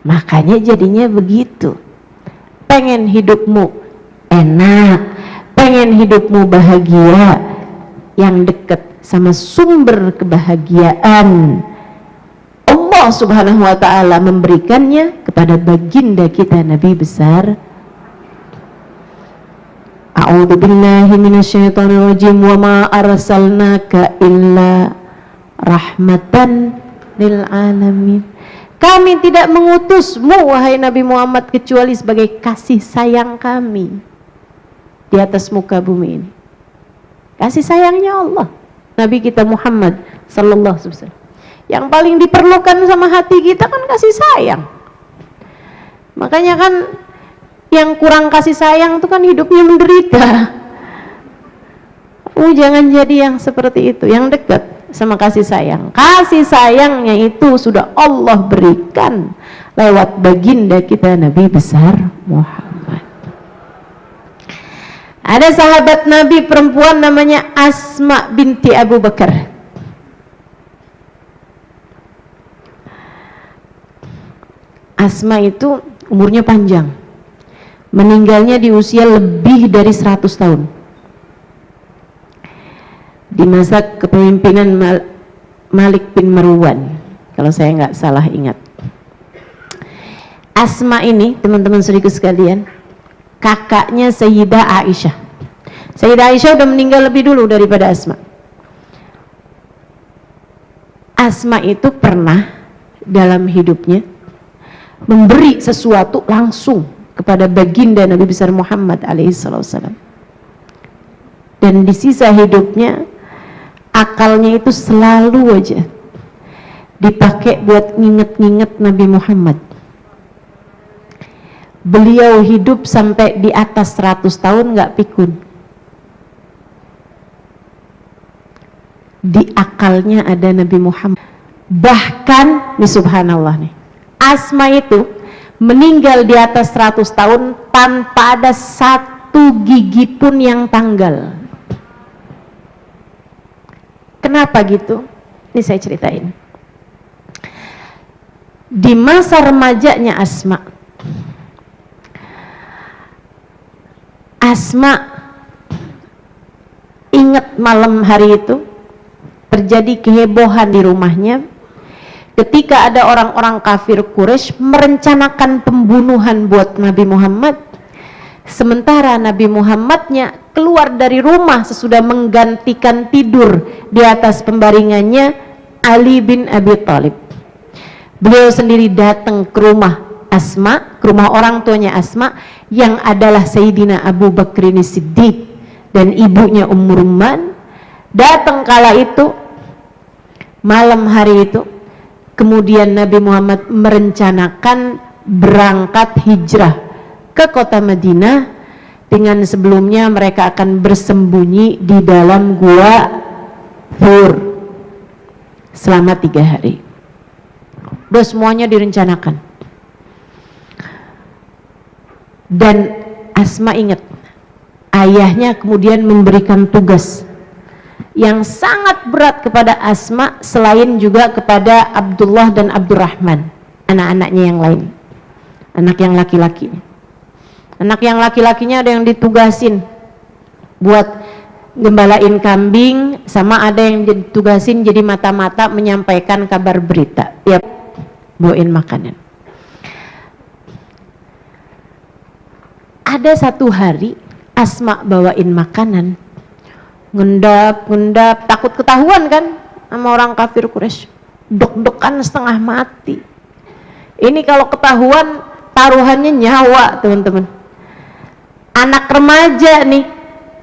Makanya jadinya begitu. pengen hidupmu enak, pengen hidupmu bahagia, yang dekat sama sumber kebahagiaan Allah Subhanahu wa ta'ala memberikannya kepada baginda kita Nabi besar. A'udzu billahi minasyaitonir rajim. Wa ma arsalnaka illa rahmatan lil alamin. Kami tidak mengutusmu wahai Nabi Muhammad kecuali sebagai kasih sayang kami di atas muka bumi ini. Kasih sayangnya Allah. Nabi kita Muhammad sallallahu alaihi wasallam. Yang paling diperlukan sama hati kita kan kasih sayang. Makanya kan yang kurang kasih sayang itu kan hidupnya menderita. Jangan jadi yang seperti itu, yang dekat sama kasih sayang. Kasih sayangnya itu sudah Allah berikan lewat baginda kita Nabi besar Muhammad. Ada sahabat Nabi perempuan namanya Asma binti Abu Bakar. Asma itu umurnya panjang, meninggalnya di usia lebih dari 100 tahun di masa kepemimpinan Malik bin Marwan, kalau saya nggak salah ingat. Asma ini, teman-teman saudaraku sekalian, kakaknya Sayyidah Aisyah. Sayyidah Aisyah udah meninggal lebih dulu daripada Asma. Asma itu pernah dalam hidupnya memberi sesuatu langsung kepada baginda Nabi besar Muhammad alaihissalam. Dan di sisa hidupnya akalnya itu selalu aja dipakai buat nginget-nginget Nabi Muhammad. Beliau hidup sampai di atas 100 tahun nggak pikun. Di akalnya ada Nabi Muhammad. Bahkan nih subhanallah nih, Asma itu meninggal di atas 100 tahun tanpa ada satu gigi pun yang tanggal. Kenapa gitu? Ini saya ceritain. Di masa remajanya Asma ingat malam hari itu terjadi kehebohan di rumahnya ketika ada orang-orang kafir Quraisy merencanakan pembunuhan buat Nabi Muhammad. Sementara Nabi Muhammadnya keluar dari rumah sesudah menggantikan tidur di atas pembaringannya Ali bin Abi Thalib. Beliau sendiri datang ke rumah Asma, ke rumah orang tuanya Asma yang adalah Sayyidina Abu Bakr Siddiq dan ibunya Ummu Rumman. Datang kala itu, malam hari itu, kemudian Nabi Muhammad merencanakan berangkat hijrah ke kota Madinah dengan sebelumnya mereka akan bersembunyi di dalam gua Hur selama 3 hari. Udah semuanya direncanakan. Dan Asma ingat, ayahnya kemudian memberikan tugas yang sangat berat kepada Asma selain juga kepada Abdullah dan Abdurrahman, anak-anaknya yang lain, anak yang laki-laki. Anak yang laki-lakinya ada yang ditugasin buat gembalain kambing, sama ada yang ditugasin jadi mata-mata menyampaikan kabar berita, tiap bawain makanan. Ada satu hari Asma bawain makanan, ngendap, takut ketahuan kan sama orang kafir Quraisy, deg-degan setengah mati. Ini kalau ketahuan taruhannya nyawa, teman-teman. Anak remaja nih,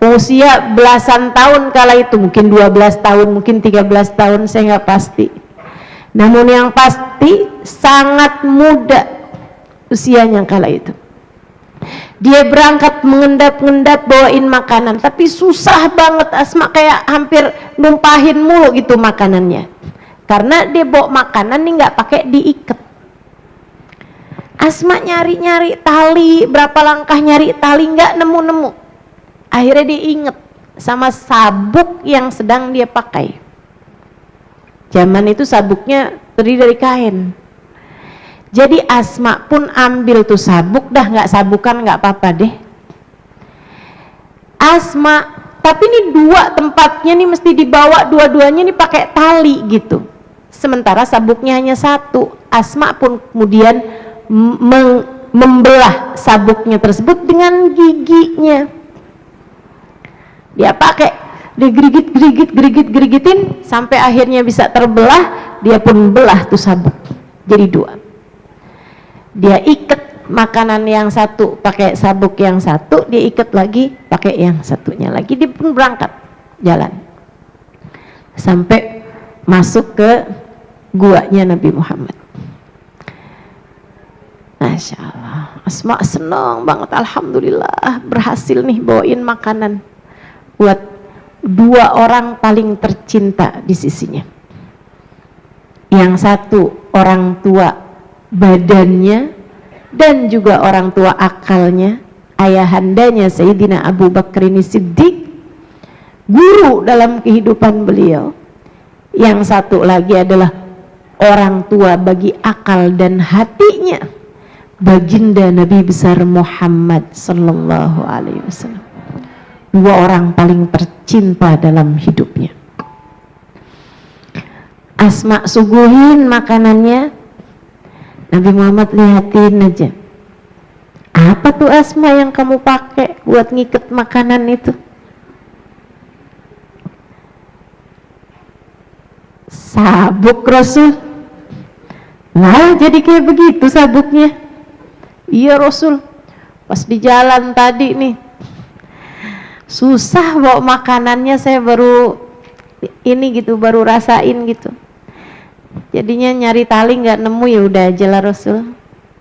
usia belasan tahun kala itu, mungkin 12 tahun, mungkin 13 tahun, saya nggak pasti. Namun yang pasti sangat muda usianya kala itu. Dia berangkat mengendap-endap bawain makanan, tapi susah banget. Asma kayak hampir numpahin mulu gitu makanannya, karena dia bawa makanan nih nggak pakai diikat. Asma nyari-nyari tali, berapa langkah nyari tali nggak nemu-nemu. Akhirnya dia inget sama sabuk yang sedang dia pakai. Zaman itu sabuknya terdiri dari kain. Jadi Asma pun ambil tuh sabuk, dah nggak sabukan nggak apa-apa deh. Asma, tapi ini dua tempatnya nih mesti dibawa dua-duanya nih pakai tali gitu. Sementara sabuknya hanya satu. Asma pun kemudian membelah sabuknya tersebut dengan giginya. Dia pakai, dia gerigitin sampai akhirnya bisa terbelah. Dia pun belah tuh sabuk jadi dua. Dia ikat makanan yang satu pakai sabuk yang satu, dia ikat lagi pakai yang satunya lagi. Dia pun berangkat jalan sampai masuk ke guanya Nabi Muhammad. Masya Allah, Asma senang banget, alhamdulillah berhasil nih bawain makanan buat dua orang paling tercinta di sisinya. Yang satu orang tua badannya dan juga orang tua akalnya, ayahandanya Sayyidina Abu Bakar Siddiq, guru dalam kehidupan beliau. Yang satu lagi adalah orang tua bagi akal dan hatinya, baginda Nabi besar Muhammad sallallahu alaihi wasallam. Dua orang paling tercinta dalam hidupnya. Asma suguhin makanannya, Nabi Muhammad lihatin aja. Apa tuh Asma yang kamu pakai buat ngikat makanan itu? Sabuk Rasul. Nah, jadi kayak begitu sabuknya. Iya Rasul. Pas di jalan tadi nih, susah bawa makanannya, saya baru ini gitu, baru rasain gitu. Jadinya nyari tali nggak nemu, ya udah aja lah Rasul.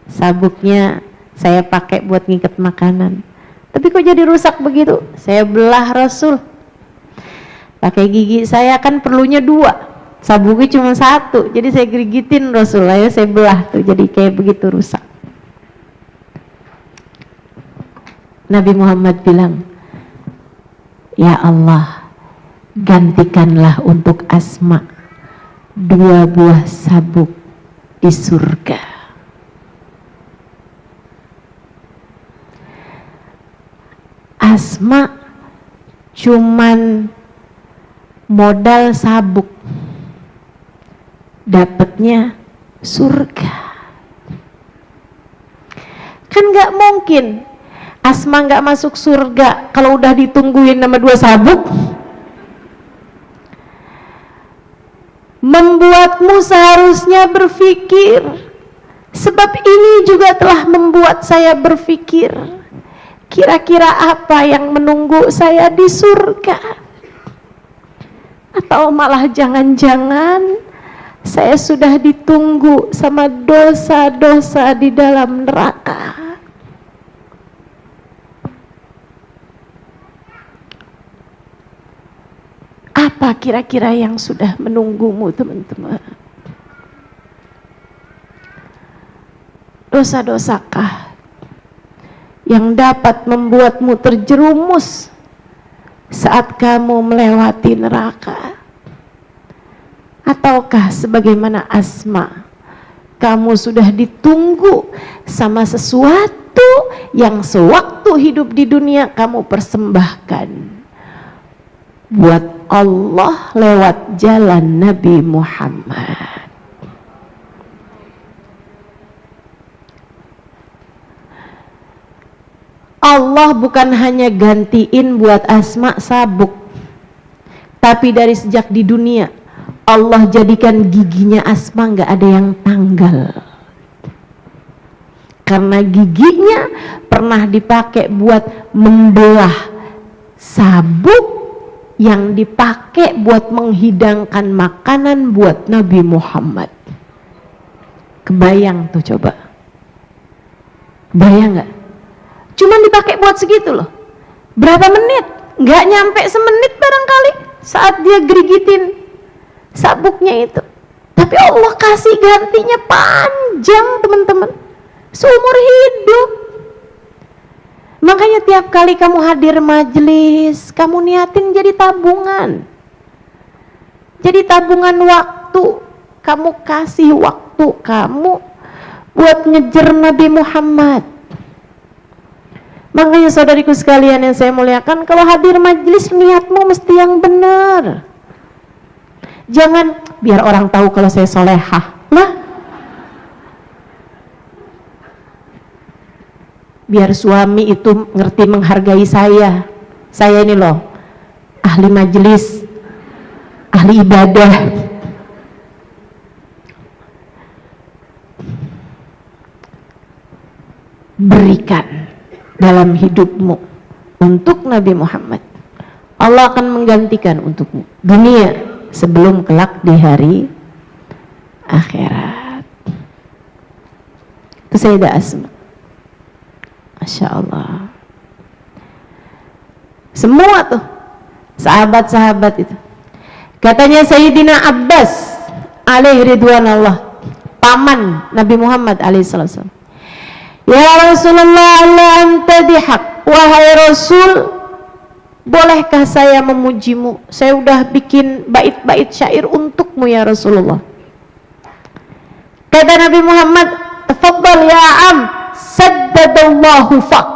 Sabuknya saya pakai buat ngikat makanan. Tapi kok jadi rusak begitu? Saya belah Rasul. Pakai gigi saya kan perlunya dua, sabuknya cuma satu. Jadi saya gerigitin Rasul, ya saya belah tuh. Jadi kayak begitu rusak. Nabi Muhammad bilang, ya Allah, gantikanlah untuk Asma dua buah sabuk di surga. Asma cuman modal sabuk, dapatnya surga. Kan nggak mungkin Asma nggak masuk surga kalau udah ditungguin nama dua sabuk. Membuatmu seharusnya berpikir, sebab ini juga telah membuat saya berpikir, kira-kira apa yang menunggu saya di surga? Atau malah jangan-jangan saya sudah ditunggu sama dosa-dosa di dalam neraka? Apa kira-kira yang sudah menunggumu, teman-teman? Dosa-dosakah yang dapat membuatmu terjerumus saat kamu melewati neraka? Ataukah sebagaimana Asma, kamu sudah ditunggu sama sesuatu yang sewaktu hidup di dunia kamu persembahkan buat Allah lewat jalan Nabi Muhammad? Allah bukan hanya gantiin buat Asma sabuk, tapi dari sejak di dunia Allah jadikan giginya Asma nggak ada yang tanggal, karena giginya pernah dipakai buat membelah sabuk yang dipakai buat menghidangkan makanan buat Nabi Muhammad. Kebayang tuh, coba bayang nggak? Cuman dipakai buat segitu loh. Berapa menit? Nggak nyampe semenit barangkali saat dia gerigitin sabuknya itu. Tapi Allah kasih gantinya panjang, teman-teman, seumur hidup. Makanya tiap kali kamu hadir majelis, kamu niatin jadi tabungan. Jadi tabungan waktu. Kamu kasih waktu kamu buat ngejar Nabi Muhammad. Makanya saudariku sekalian yang saya muliakan, kalau hadir majelis niatmu mesti yang benar. Jangan biar orang tahu kalau saya solehah. Lah, biar suami itu ngerti menghargai saya. Saya ini loh ahli majelis, ahli ibadah. Berikan dalam hidupmu untuk Nabi Muhammad. Allah akan menggantikan untukmu dunia sebelum kelak di hari akhirat. Itu Sayyidah Asma. Masya Allah. Semua tuh sahabat-sahabat itu. Katanya Sayyidina Abbas alaihi ridwanallah, paman Nabi Muhammad alaihi salam. Ya Rasulullah, la anta dihaq. Wahai Rasul, bolehkah saya memujimu? Saya udah bikin bait-bait syair untukmu ya Rasulullah. Kata Nabi Muhammad, tafaddal ya am, saddadallahu faq.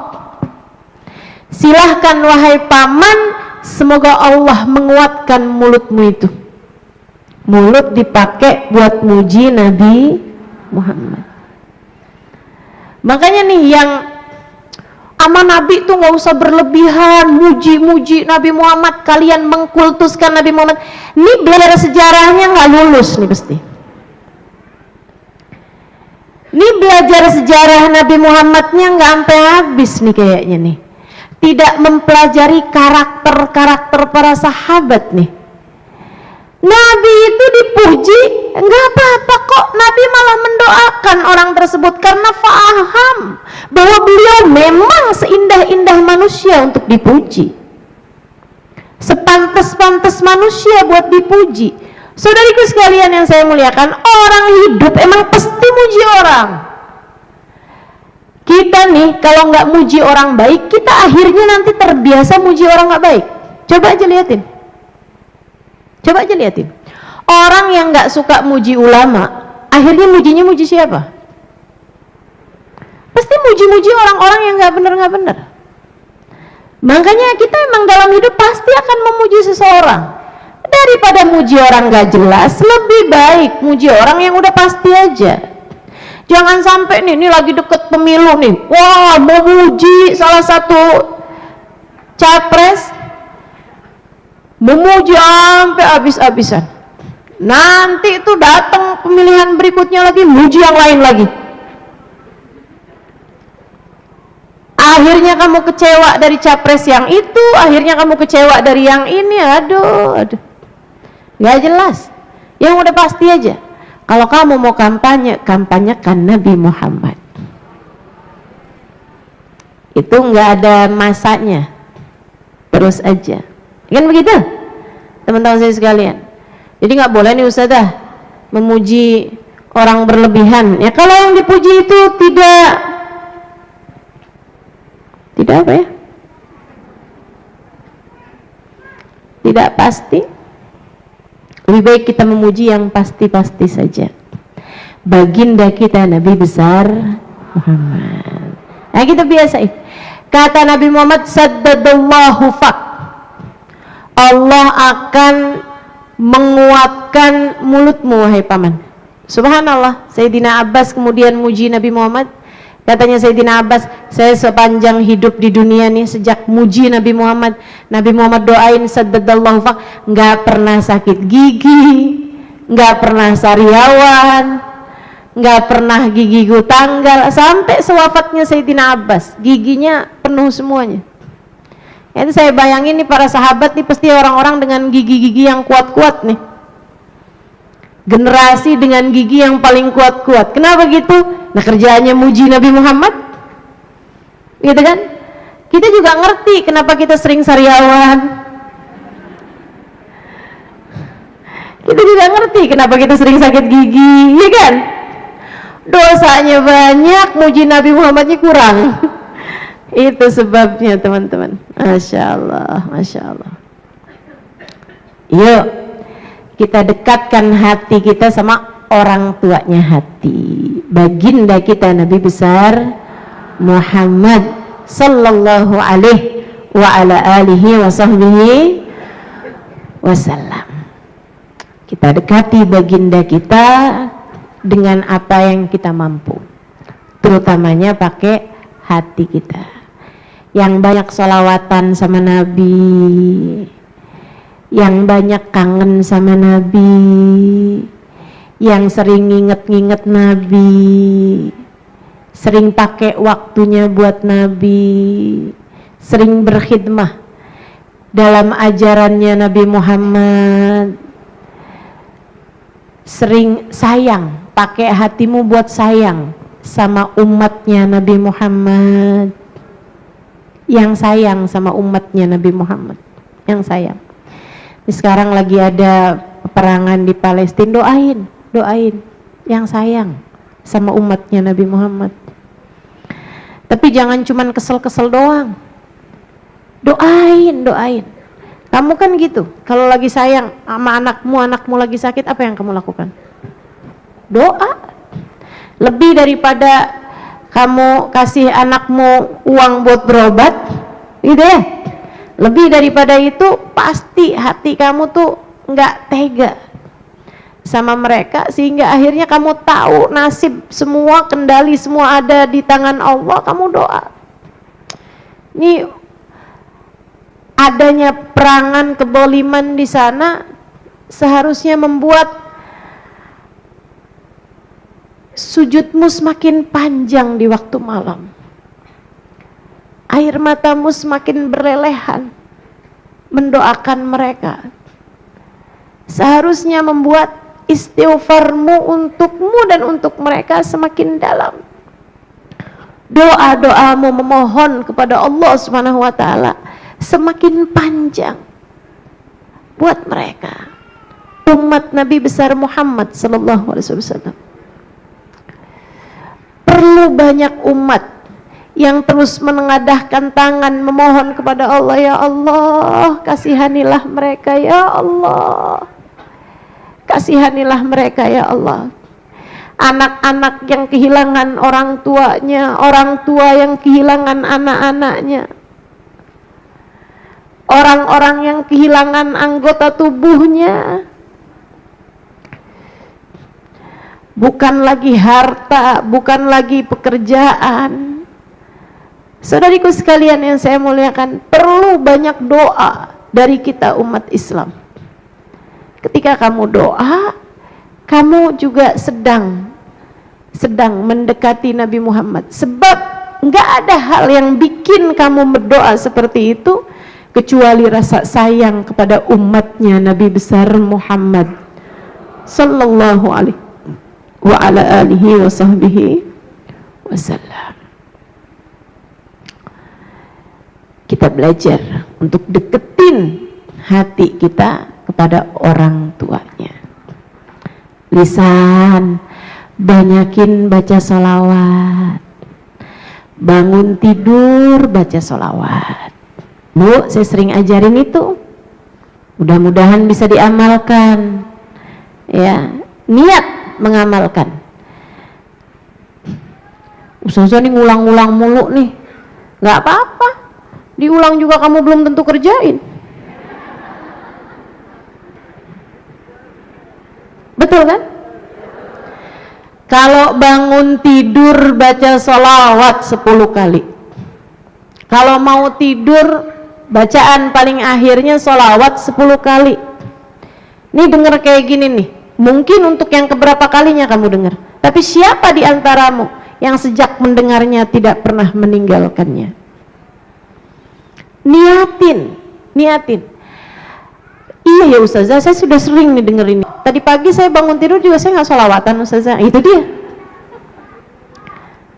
Silahkan wahai paman, semoga Allah menguatkan mulutmu itu. Mulut dipakai buat muji Nabi Muhammad. Makanya nih yang sama Nabi tuh nggak usah berlebihan, muji-muji Nabi Muhammad, kalian mengkultuskan Nabi Muhammad. Ini belajar sejarahnya nggak lulus nih pasti. Ini belajar sejarah Nabi Muhammadnya nggak sampai habis nih kayaknya nih. Tidak mempelajari karakter-karakter para sahabat nih. Nabi itu dipuji, enggak apa-apa kok. Nabi malah mendoakan orang tersebut karena faham bahwa beliau memang seindah-indah manusia untuk dipuji, sepantas-pantas manusia buat dipuji. Saudariku sekalian yang saya muliakan, orang hidup emang pasti muji orang. Kita nih kalau nggak muji orang baik, kita akhirnya nanti terbiasa muji orang nggak baik. Coba aja liatin. Orang yang nggak suka muji ulama, akhirnya mujinya muji siapa? Pasti muji-muji orang-orang yang nggak benar. Makanya kita emang dalam hidup pasti akan memuji seseorang. Daripada muji orang nggak jelas, lebih baik muji orang yang udah pasti aja. Jangan sampai nih, ini lagi deket pemilu nih, wah mau muji salah satu capres, memuji sampai habis-habisan. Nanti itu datang pemilihan berikutnya lagi, muji yang lain lagi. Akhirnya kamu kecewa dari capres yang itu, akhirnya kamu kecewa dari yang ini. Aduh. Gak jelas. Yang udah pasti aja, kalau kamu mau kampanye, kampanyekan Nabi Muhammad. Itu nggak ada masanya, terus aja. Kan begitu, teman-teman saya sekalian. Jadi nggak boleh nih Ustazah memuji orang berlebihan. Ya kalau yang dipuji itu tidak apa ya? Tidak pasti. Lebih baik kita memuji yang pasti-pasti saja. Baginda kita Nabi besar Muhammad. Nah kita biasain. Kata Nabi Muhammad, saddadallahu faq. Allah akan menguatkan mulutmu wahai paman. Subhanallah. Sayyidina Abbas kemudian muji Nabi Muhammad. Katanya Sayyidina Abbas, saya sepanjang hidup di dunia nih sejak muji Nabi Muhammad, Nabi Muhammad doain saddadallahu faq, nggak pernah sakit gigi, nggak pernah sariawan, nggak pernah gigiku tanggal, sampai sewafatnya Sayyidina Abbas giginya penuh semuanya. Itu saya bayangin nih para sahabat nih pasti orang-orang dengan gigi-gigi yang kuat-kuat nih, generasi dengan gigi yang paling kuat-kuat. Kenapa gitu? Nah kerjaannya muji Nabi Muhammad, gitu kan? Kita juga ngerti kenapa kita sering sariawan. Kita juga ngerti kenapa kita sering sakit gigi, ya kan? Dosanya banyak, muji Nabi Muhammadnya kurang. Itu sebabnya teman-teman. Masya Allah, Masya Allah. Yuk kita dekatkan hati kita sama orang tuanya hati. Baginda kita Nabi besar Muhammad sallallahu alaihi wa ala alihi wa sahbihi wasallam. Kita dekati baginda kita dengan apa yang kita mampu, terutamanya pakai hati kita. Yang banyak sholawatan sama Nabi, yang banyak kangen sama Nabi, yang sering nginget-nginget Nabi, sering pakai waktunya buat Nabi, sering berkhidmah dalam ajarannya Nabi Muhammad, sering sayang, pakai hatimu buat sayang sama umatnya Nabi Muhammad, yang sayang sama umatnya Nabi Muhammad, yang sayang. Sekarang lagi ada peperangan di Palestina, doain yang sayang sama umatnya Nabi Muhammad. Tapi jangan cuman kesel-kesel doang, doain. Kamu kan gitu, kalau lagi sayang sama anakmu lagi sakit, apa yang kamu lakukan? Doa. Lebih daripada kamu kasih anakmu uang buat berobat, gitu ya. Lebih daripada itu, pasti hati kamu tuh nggak tega sama mereka, sehingga akhirnya kamu tahu nasib semua, kendali semua ada di tangan Allah. Kamu doa. Ini adanya perangan keboliman di sana seharusnya membuat sujudmu semakin panjang di waktu malam, air matamu semakin berlelehan mendoakan mereka. Seharusnya membuat istighfarmu untukmu dan untuk mereka semakin dalam. Doa-doamu memohon kepada Allah Subhanahu wa taala semakin panjang buat mereka, umat Nabi besar Muhammad sallallahu alaihi wasallam. Perlu banyak umat yang terus menengadahkan tangan memohon kepada Allah, ya Allah, kasihanilah mereka ya Allah, kasihanilah mereka ya Allah. Anak-anak yang kehilangan orang tuanya, orang tua yang kehilangan anak-anaknya, orang-orang yang kehilangan anggota tubuhnya. Bukan lagi harta, bukan lagi pekerjaan. Saudariku sekalian yang saya muliakan, perlu banyak doa dari kita umat Islam. Ketika kamu doa, kamu juga sedang mendekati Nabi Muhammad. Sebab nggak ada hal yang bikin kamu berdoa seperti itu kecuali rasa sayang kepada umatnya Nabi besar Muhammad sallallahu alaihi wa ala alihi wa sahbihi wasallam. Kita belajar untuk deketin hati kita kepada orang tuanya. Lisan, banyakin baca sholawat. Bangun tidur baca sholawat. Bu, saya sering ajarin itu. Mudah-mudahan bisa diamalkan. Ya, niat mengamalkan. Ustazah nih ngulang-ngulang mulu nih. Gak apa-apa, diulang juga kamu belum tentu kerjain. Betul kan? Kalau bangun tidur baca sholawat 10 kali. Kalau mau tidur, bacaan paling akhirnya sholawat 10 kali. Ini denger kayak gini nih, mungkin untuk yang keberapa kalinya kamu dengar, tapi siapa di antaramu yang sejak mendengarnya tidak pernah meninggalkannya? Niatin. Iya ya Ustazah, saya sudah sering nih denger ini. Tadi pagi saya bangun tidur juga saya nggak sholawatan Ustazah. Itu dia.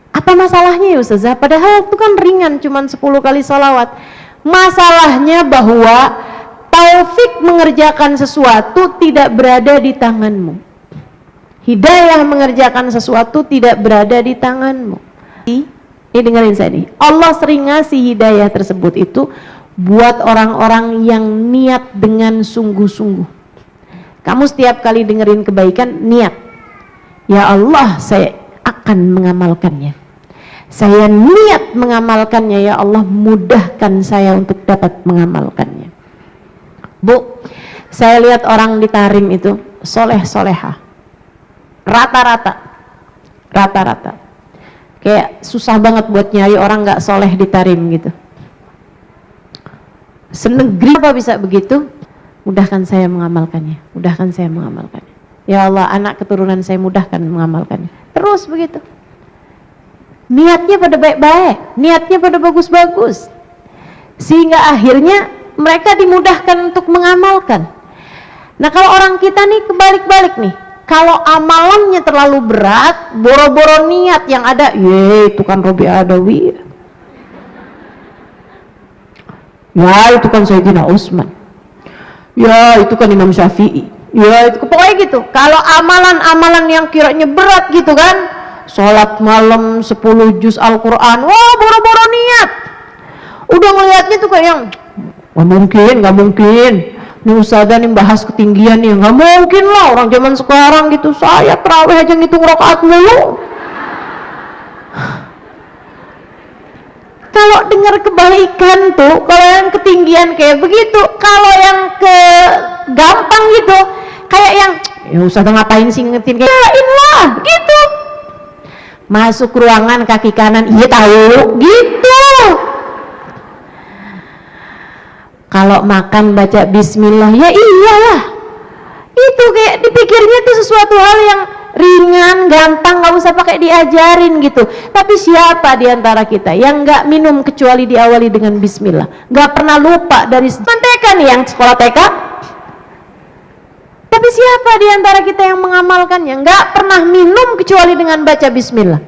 Apa masalahnya ya Ustazah? Padahal itu kan ringan, cuman 10 kali sholawat. Masalahnya bahwa taufik mengerjakan sesuatu tidak berada di tanganmu. Hidayah mengerjakan sesuatu tidak berada di tanganmu. Ini dengerin saya nih. Allah sering ngasih hidayah tersebut itu buat orang-orang yang niat dengan sungguh-sungguh. Kamu setiap kali dengerin kebaikan, niat. Ya Allah, saya akan mengamalkannya. Saya niat mengamalkannya, ya Allah, mudahkan saya untuk dapat mengamalkannya. Bu, saya lihat orang di Tarim itu soleh-soleha, rata-rata, kayak susah banget buat nyari orang nggak soleh di Tarim gitu. Senegeri apa bisa begitu? Mudahkan saya mengamalkannya, mudahkan saya mengamalkannya. Ya Allah, anak keturunan saya mudahkan mengamalkannya. Terus begitu. Niatnya pada baik-baik, niatnya pada bagus-bagus, sehingga akhirnya mereka dimudahkan untuk mengamalkan. Nah, kalau orang kita nih kebalik-balik nih, kalau amalannya terlalu berat, boro-boro niat yang ada, itu kan Robi Adawi, ya itu kan Sayyidina Utsman, ya itu kan Imam Syafi'i, ya itu pokoknya gitu. Kalau amalan-amalan yang kiranya berat gitu kan, sholat malam 10 juz Al-Quran, wah boro-boro niat, udah ngeliatnya tuh kayak yang nggak mungkin nih ustazah nih bahas ketinggian nih, nggak mungkin lah orang zaman sekarang gitu, saya terawih aja ngitung rakaat mulu. Kalau dengar kebaikan tuh, kalau yang ketinggian kayak begitu, kalau yang ke gampang gitu, kayak yang ya ustazah ngapain sih ngetin kayak lah gitu. Masuk ruangan kaki kanan, iya tahu gitu. Kalau makan baca bismillah, ya iyalah. Itu kayak dipikirnya itu sesuatu hal yang ringan, gampang, nggak usah pakai diajarin gitu. Tapi siapa di antara kita yang nggak minum kecuali diawali dengan bismillah? Nggak pernah lupa dari TK nih, yang sekolah TK. Tapi siapa di antara kita yang mengamalkannya? Nggak pernah minum kecuali dengan baca bismillah.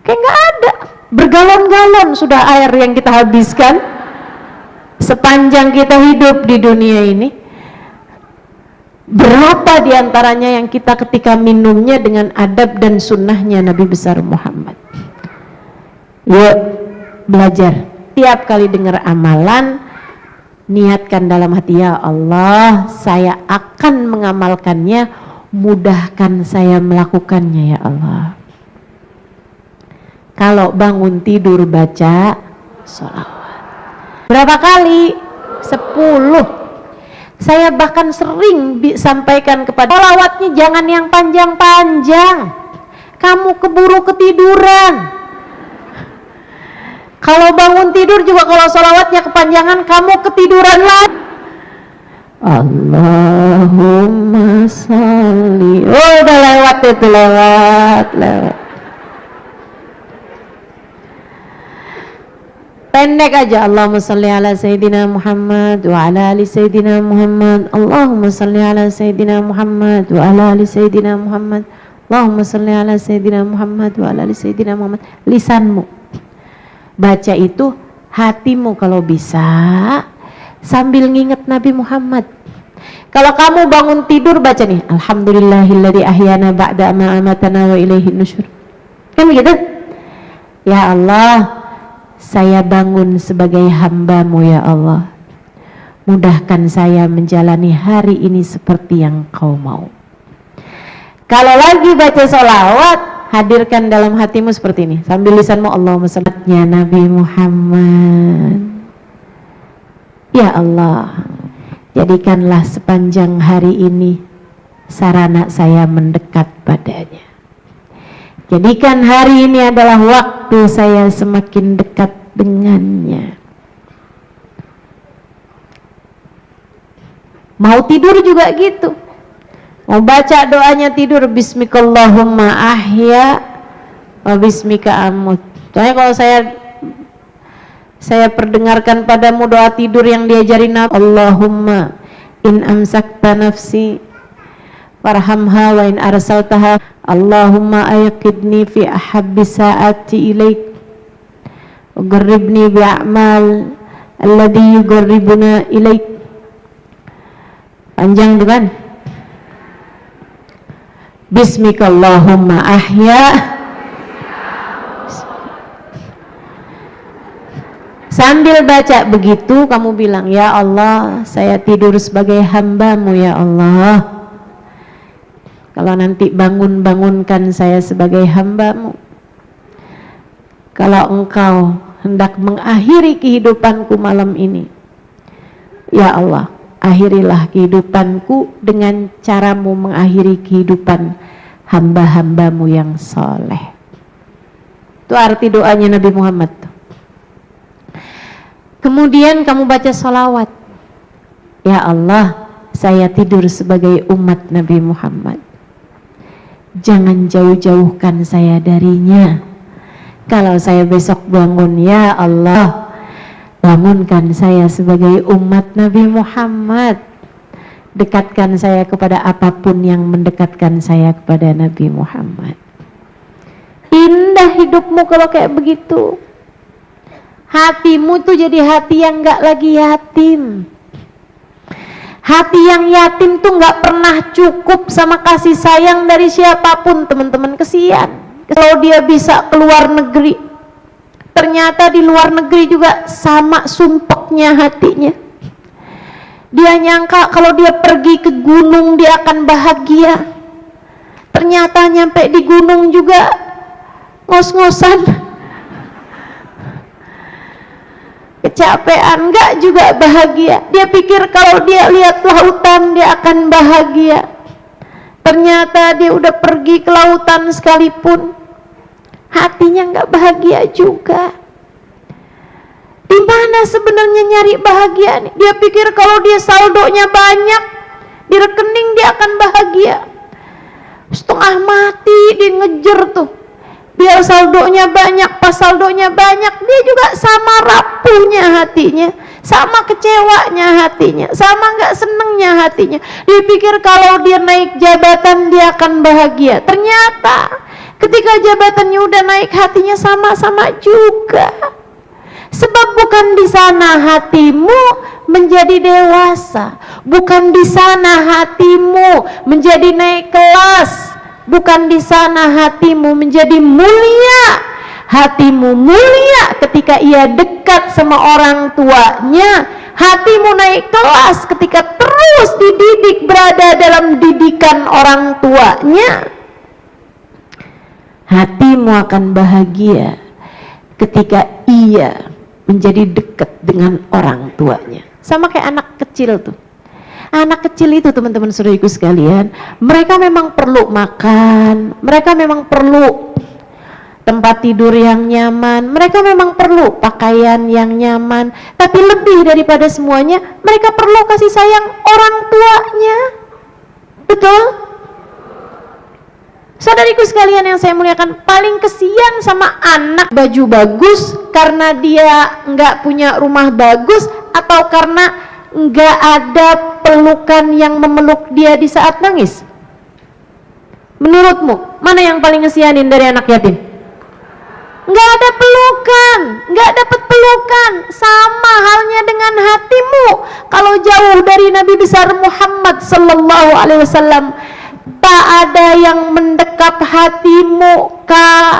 Kayak nggak ada. Bergalon-galon sudah air yang kita habiskan sepanjang kita hidup di dunia ini. Berapa di antaranya yang kita ketika minumnya dengan adab dan sunnahnya Nabi besar Muhammad? Yuk belajar. Tiap kali dengar amalan, niatkan dalam hati, ya Allah, saya akan mengamalkannya, mudahkan saya melakukannya ya Allah. Kalau bangun tidur baca sholawat. Berapa kali? 10. Saya bahkan sering sampaikan kepada sholawatnya jangan yang panjang-panjang, kamu keburu ketiduran. Kalau bangun tidur juga kalau sholawatnya kepanjangan, kamu ketiduran lagi. Allahumma sholli. Oh udah lewat itu, lewat. Pendek aja, Allahumma sholli ala Sayyidina Muhammad wa ala ali Sayyidina Muhammad. Allahumma sholli ala Sayyidina Muhammad wa ala ali Sayyidina Muhammad. Allahumma sholli ala Sayyidina Muhammad wa ala ali Sayyidina Muhammad. Lisanmu baca itu, hatimu kalau bisa sambil nginget Nabi Muhammad. Kalau kamu bangun tidur baca nih, alhamdulillahilladzi ahyana ba'da ma amatana wa ilaihin nusyur. Kan begitu? Ya Allah, saya bangun sebagai hamba-Mu ya Allah. Mudahkan saya menjalani hari ini seperti yang Kau mau. Kalau lagi baca sholawat, hadirkan dalam hatimu seperti ini. Sambil lisanmu Allahumma sholli Nabi Muhammad. Ya Allah, jadikanlah sepanjang hari ini sarana saya mendekat padanya. Jadikan hari ini adalah waktu saya semakin dekat dengannya. Mau tidur juga gitu. Mau baca doanya tidur, bismikallahumma ahya wa bismika amut. Soalnya kalau saya perdengarkan padamu doa tidur yang diajarin Nabi, Allahumma in amsakta nafsi warhamha wa in arsaltaha, Allahumma ayqidni fi ahabbi sa'ati ilaik wa qarribni bi'amal alladhi yuqarribuna ilaik. Panjang tuh kan? Bismikallahumma ahya. Sambil baca begitu kamu bilang, ya Allah, saya tidur sebagai hamba-Mu ya Allah. kalau nanti bangunkan saya sebagai hamba-Mu. Kalau Engkau hendak mengakhiri kehidupanku malam ini, ya Allah, akhirilah kehidupanku dengan cara-Mu mengakhiri kehidupan hamba-hamba-Mu yang soleh. Itu arti doanya Nabi Muhammad. Kemudian kamu baca sholawat. Ya Allah, saya tidur sebagai umat Nabi Muhammad. Jangan jauh-jauhkan saya darinya. Kalau saya besok bangun, ya Allah, bangunkan saya sebagai umat Nabi Muhammad. Dekatkan saya kepada apapun yang mendekatkan saya kepada Nabi Muhammad. Indah hidupmu kalau kayak begitu. Hatimu tuh jadi hati yang gak lagi yatim. Hati yang yatim tuh gak pernah cukup sama kasih sayang dari siapapun, teman-teman. Kesian kalau dia bisa keluar negeri, ternyata di luar negeri juga sama sumpeknya hatinya. Dia nyangka kalau dia pergi ke gunung dia akan bahagia, ternyata nyampe di gunung juga ngos-ngosan, kecapean, enggak juga bahagia. Dia pikir kalau dia lihat lautan dia akan bahagia, ternyata dia udah pergi ke lautan sekalipun hatinya enggak bahagia juga. Di mana sebenarnya nyari bahagia nih? Dia pikir kalau dia saldonya banyak di rekening dia akan bahagia. Setengah mati dia ngejer tuh biar saldonya banyak. Pas saldonya banyak dia juga sama rapuhnya hatinya, sama kecewanya hatinya, sama gak senengnya hatinya. Dia pikir kalau dia naik jabatan dia akan bahagia, ternyata ketika jabatannya udah naik hatinya sama-sama juga. Sebab bukan di sana hatimu menjadi dewasa, bukan di sana hatimu menjadi naik kelas, bukan di sana hatimu menjadi mulia. Hatimu mulia ketika ia dekat sama orang tuanya. Hatimu naik kelas ketika terus dididik, berada dalam didikan orang tuanya. Hatimu akan bahagia ketika ia menjadi dekat dengan orang tuanya. Sama kayak anak kecil tuh. Anak kecil itu teman-teman saudariku sekalian, mereka memang perlu makan, mereka memang perlu tempat tidur yang nyaman, mereka memang perlu pakaian yang nyaman, tapi lebih daripada semuanya mereka perlu kasih sayang orang tuanya. Betul? Saudariku sekalian yang saya muliakan, paling kesian sama anak baju bagus karena dia nggak punya rumah bagus, atau karena nggak ada pelukan yang memeluk dia di saat nangis. Menurutmu mana yang paling ngesianin dari anak yatim? Nggak ada pelukan, nggak dapat pelukan. Sama halnya dengan hatimu kalau jauh dari Nabi besar Muhammad sallallahu alaihi wasallam. Tak ada yang mendekat hatimu, Kak.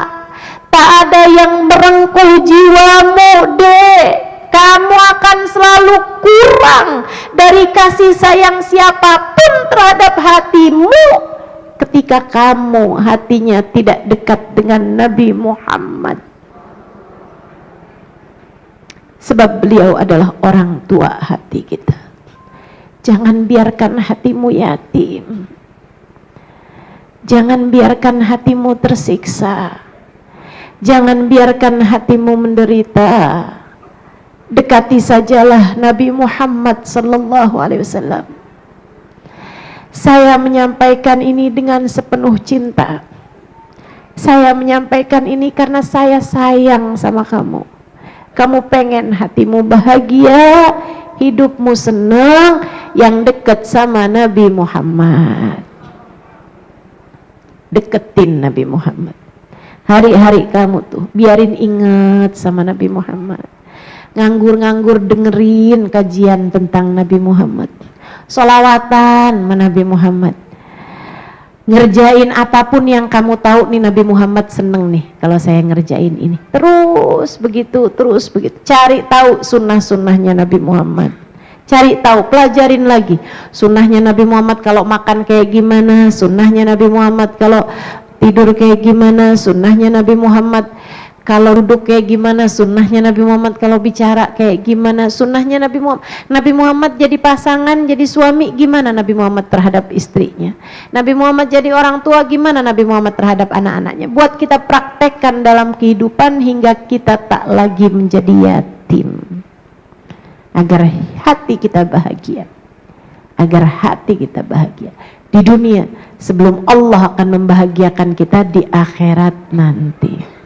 Tak ada yang merengkuh jiwamu, Dek. Kamu akan selalu kurang dari kasih sayang siapapun terhadap hatimu ketika kamu hatinya tidak dekat dengan Nabi Muhammad. Sebab beliau adalah orang tua hati kita. Jangan biarkan hatimu yatim. Jangan biarkan hatimu tersiksa. Jangan biarkan hatimu menderita. Dekati sajalah Nabi Muhammad sallallahu alaihi wasallam. Saya menyampaikan ini dengan sepenuh cinta. Saya menyampaikan ini karena saya sayang sama kamu. Kamu pengen hatimu bahagia, hidupmu senang, yang dekat sama Nabi Muhammad. Deketin Nabi Muhammad. Hari-hari kamu tuh biarin ingat sama Nabi Muhammad. Nganggur-nganggur dengerin kajian tentang Nabi Muhammad. Sholawatan sama Nabi Muhammad. Ngerjain apapun yang kamu tahu nih, Nabi Muhammad seneng nih kalau saya ngerjain ini. Terus begitu. Cari tahu sunnah-sunnahnya Nabi Muhammad. Cari tahu, pelajarin lagi sunnahnya Nabi Muhammad kalau makan kayak gimana, sunnahnya Nabi Muhammad kalau tidur kayak gimana, sunnahnya Nabi Muhammad kalau duduk kayak gimana, sunnahnya Nabi Muhammad kalau bicara kayak gimana, sunnahnya Nabi Muhammad jadi pasangan, jadi suami gimana Nabi Muhammad terhadap istrinya, Nabi Muhammad jadi orang tua gimana Nabi Muhammad terhadap anak-anaknya, buat kita praktekkan dalam kehidupan hingga kita tak lagi menjadi yatim, agar hati kita bahagia, agar hati kita bahagia di dunia sebelum Allah akan membahagiakan kita di akhirat nanti.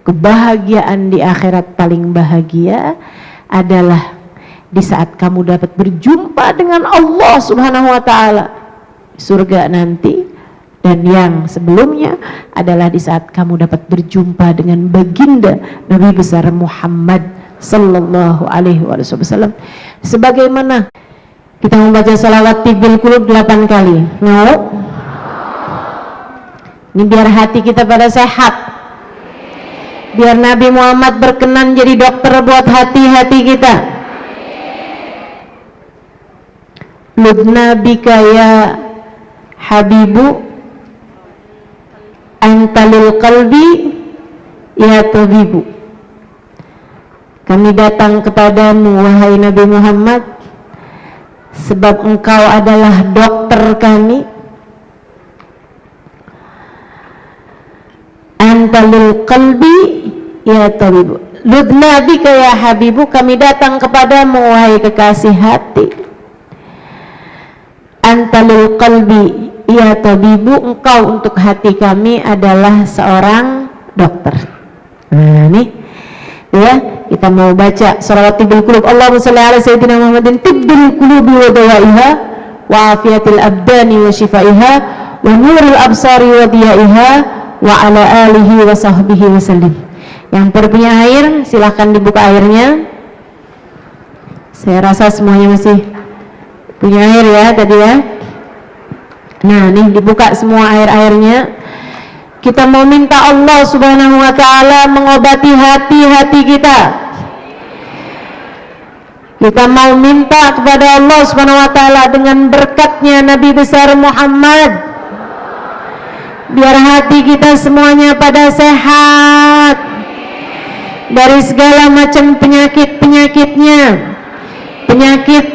Kebahagiaan di akhirat paling bahagia adalah di saat kamu dapat berjumpa dengan Allah Subhanahu wa taala surga nanti, dan yang sebelumnya adalah di saat kamu dapat berjumpa dengan baginda Nabi besar Muhammad sallallahu alaihi wasallam. Sebagaimana kita membaca salawat tibbil qulub 8 kali. Mau? Ini biar hati kita pada sehat. Biar Nabi Muhammad berkenan jadi dokter buat hati-hati kita. Ludna bika ya habibu antalil qalbi ya tabibu. Kami datang kepadamu wahai Nabi Muhammad sebab engkau adalah dokter kami. Antalil qalbi ya tabibu. Ludna bika ya habibu, kami datang kepadamu wahai kekasih hati. Antalil qalbi ya tabibu, engkau untuk hati kami adalah seorang dokter. Nah nih ya, kita mau baca salawat tibbil qulub. Allahumma shalli ala sayyidina Muhammadin tibbil qulubi wa dawaiha wa afiyatil abdani wa shifaiha wa nuril absari wa diyaiha wa ala alihi wa sahbihi wa sallim. Yang punya air silahkan dibuka airnya. Saya rasa semuanya masih punya air ya tadi ya. Nah nih dibuka semua air-airnya. Kita mau minta Allah Subhanahu wa ta'ala mengobati hati-hati kita. Kita mau minta kepada Allah Subhanahu wa ta'ala dengan berkatnya Nabi besar Muhammad, biar hati kita semuanya pada sehat dari segala macam penyakit-penyakitnya, penyakit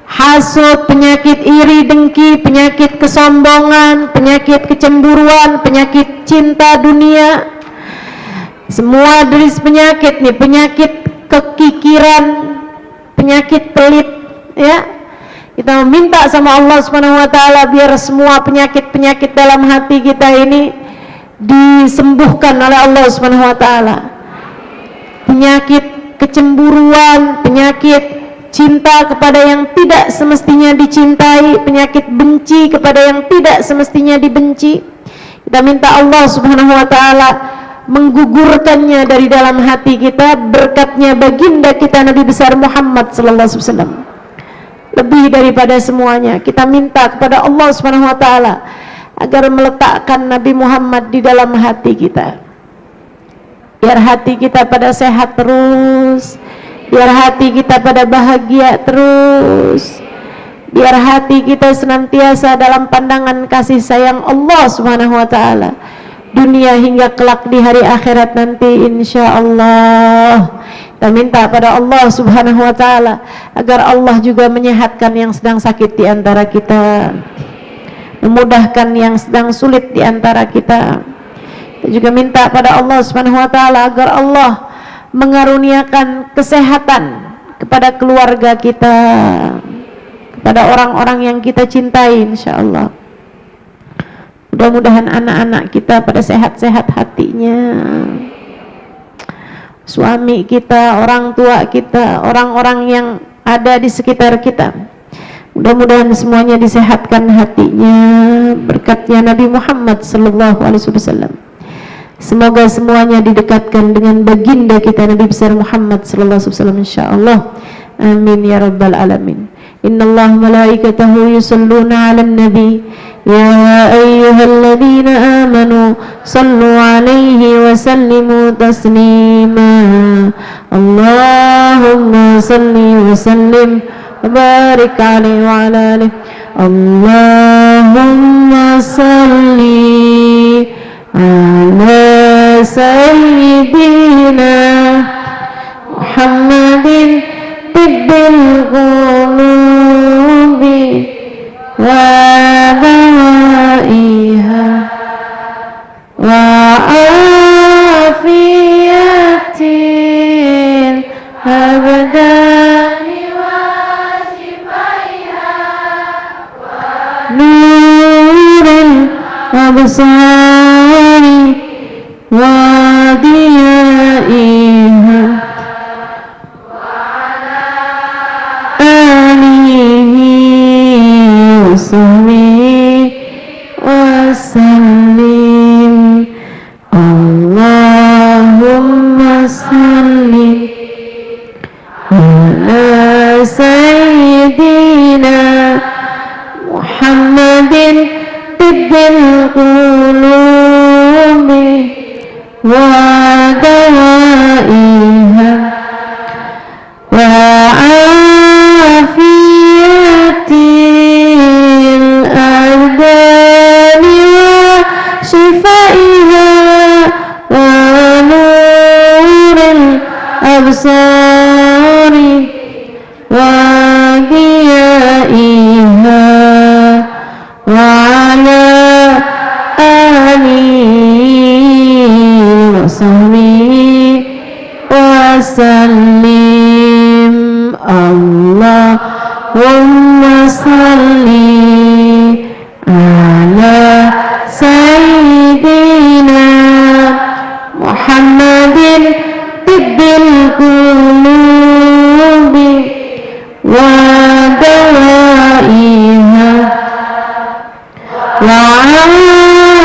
hasud, penyakit iri dengki, penyakit kesombongan, penyakit kecemburuan, penyakit cinta dunia, semua jenis penyakit nih, penyakit kekikiran, penyakit pelit ya. Kita meminta sama Allah Subhanahu wa ta'ala biar semua penyakit-penyakit dalam hati kita ini disembuhkan oleh Allah Subhanahu wa ta'ala. Penyakit kecemburuan, penyakit cinta kepada yang tidak semestinya dicintai, penyakit benci kepada yang tidak semestinya dibenci. Kita minta Allah Subhanahu wa ta'ala menggugurkannya dari dalam hati kita berkatnya baginda kita Nabi besar Muhammad sallallahu alaihi wasallam. Lebih daripada semuanya kita minta kepada Allah Subhanahu wa ta'ala agar meletakkan Nabi Muhammad di dalam hati kita, biar hati kita pada sehat terus, biar hati kita pada bahagia terus, biar hati kita senantiasa dalam pandangan kasih sayang Allah Subhanahu wa ta'ala dunia hingga kelak di hari akhirat nanti insyaallah. Kita minta pada Allah Subhanahu wa ta'ala agar Allah juga menyehatkan yang sedang sakit di antara kita, memudahkan yang sedang sulit di antara kita. Kita juga minta pada Allah Subhanahu wa ta'ala agar Allah mengaruniakan kesehatan kepada keluarga kita, kepada orang-orang yang kita cintai insyaallah. Mudah-mudahan anak-anak kita pada sehat-sehat hatinya, suami kita, orang tua kita, orang-orang yang ada di sekitar kita, mudah-mudahan semuanya disehatkan hatinya berkatnya Nabi Muhammad sallallahu alaihi wasallam. Semoga semuanya didekatkan dengan baginda kita Nabi besar Muhammad sallallahu alaihi wasallam insyaallah. Amin ya rabbal alamin. Innallaha malaikatahu yusalluna 'alan nabi ya ayyuhalladzina amanu sallu 'alaihi wa sallimu taslima. Allahumma salli wa sallim وبارك عليه وعلى آله. اللهم صل على سيدنا محمد طب القلوب ودوائها وعافية الأبدان وشفائها ونور الأبصار وضيائها وعلى آله وصحبه وسلم. اللهم صل على سيدنا محمد طب القلوب ودوائها وعافية الأبدان وشفائها ونور الأبصار وضيائها وعلى آله وصحبه وسلم. اللهم صل على سيدنا محمد طب القلوب ودوائها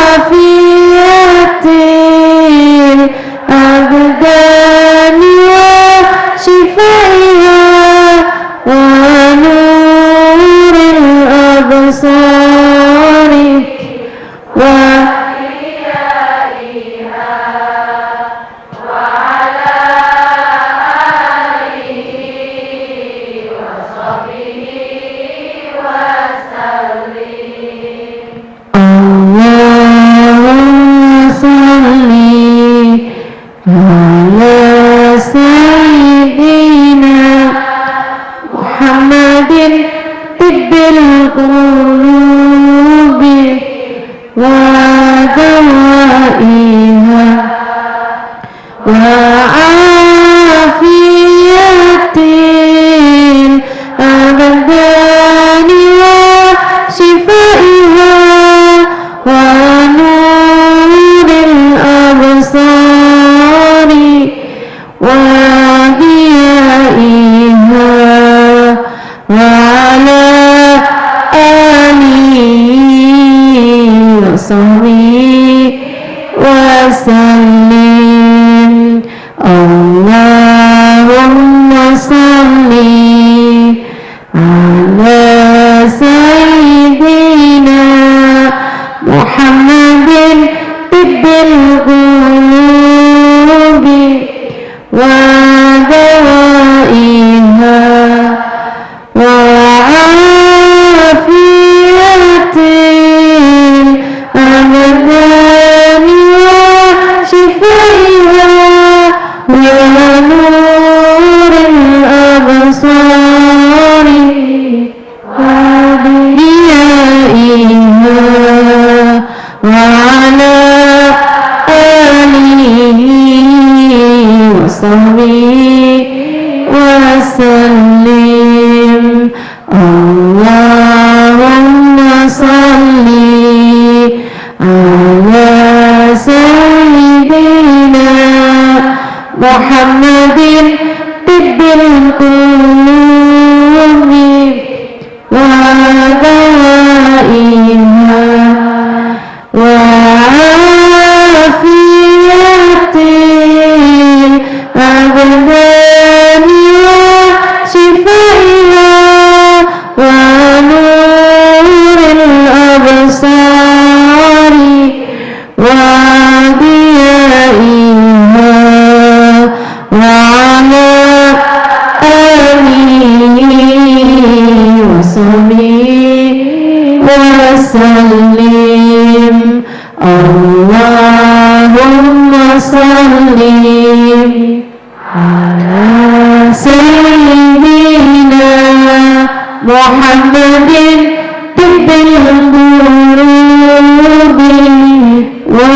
وعافية الأبدان وشفائها ونور الأبصار وضيائها وعلى آله وصحبه وسلم. اللهم صل على سيدنا محمد طب القلوب ودوائها وعافية الأبدان وشفائها ونور الأبصار وضيائها وعلى آله وصحبه وسلم. اللهم صل على سيدنا محمد طب القلوب ودوائها وعافية الأبدان وشفائها ونور الأبصار وضيائها وعلى آله وصحبه وسلم. اللهم صل على سيدنا محمد طب القلوب ودوائها وعافية الأبدان وشفائها ونور الأبصار وضيائها وعلى آله sallim ala sayyidina Muhammadin tibbil qulubi wa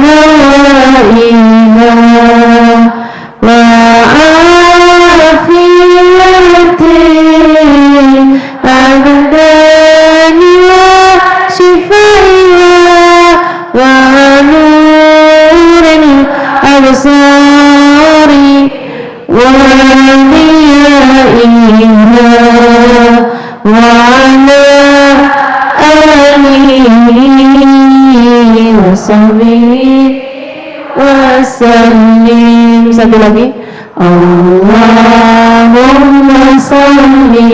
nawaiha wa afiyatin abdani wa shifaiha wa nuril absari wa diyaiha wa ala alihi wa sahbihi wa sallim. Satu lagi, Allahumma salli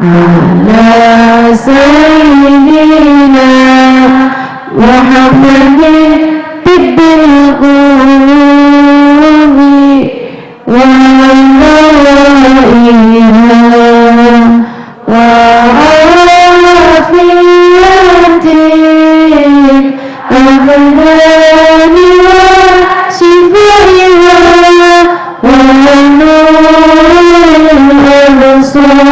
ala sayyidina Muhammadin tibbil qulubi wa nawaiha wa afiyatin abdani wa shifaiha wa nuril absari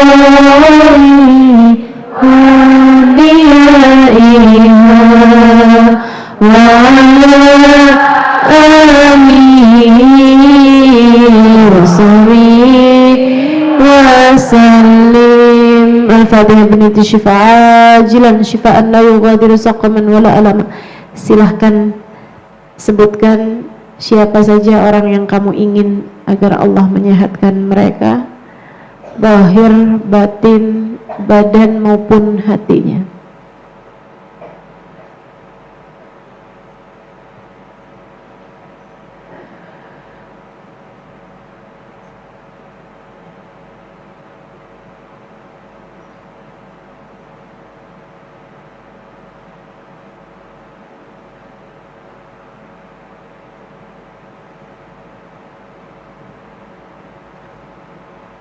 wa diyaiha wa ala alihi wa sahbihi wa sallim. Al-Fatihah binti syifa ajilan syifaan la yughadiru saqaman wala alama. Silahkan sebutkan siapa saja orang yang kamu ingin agar Allah menyehatkan mereka, zahir, batin, badan maupun hatinya.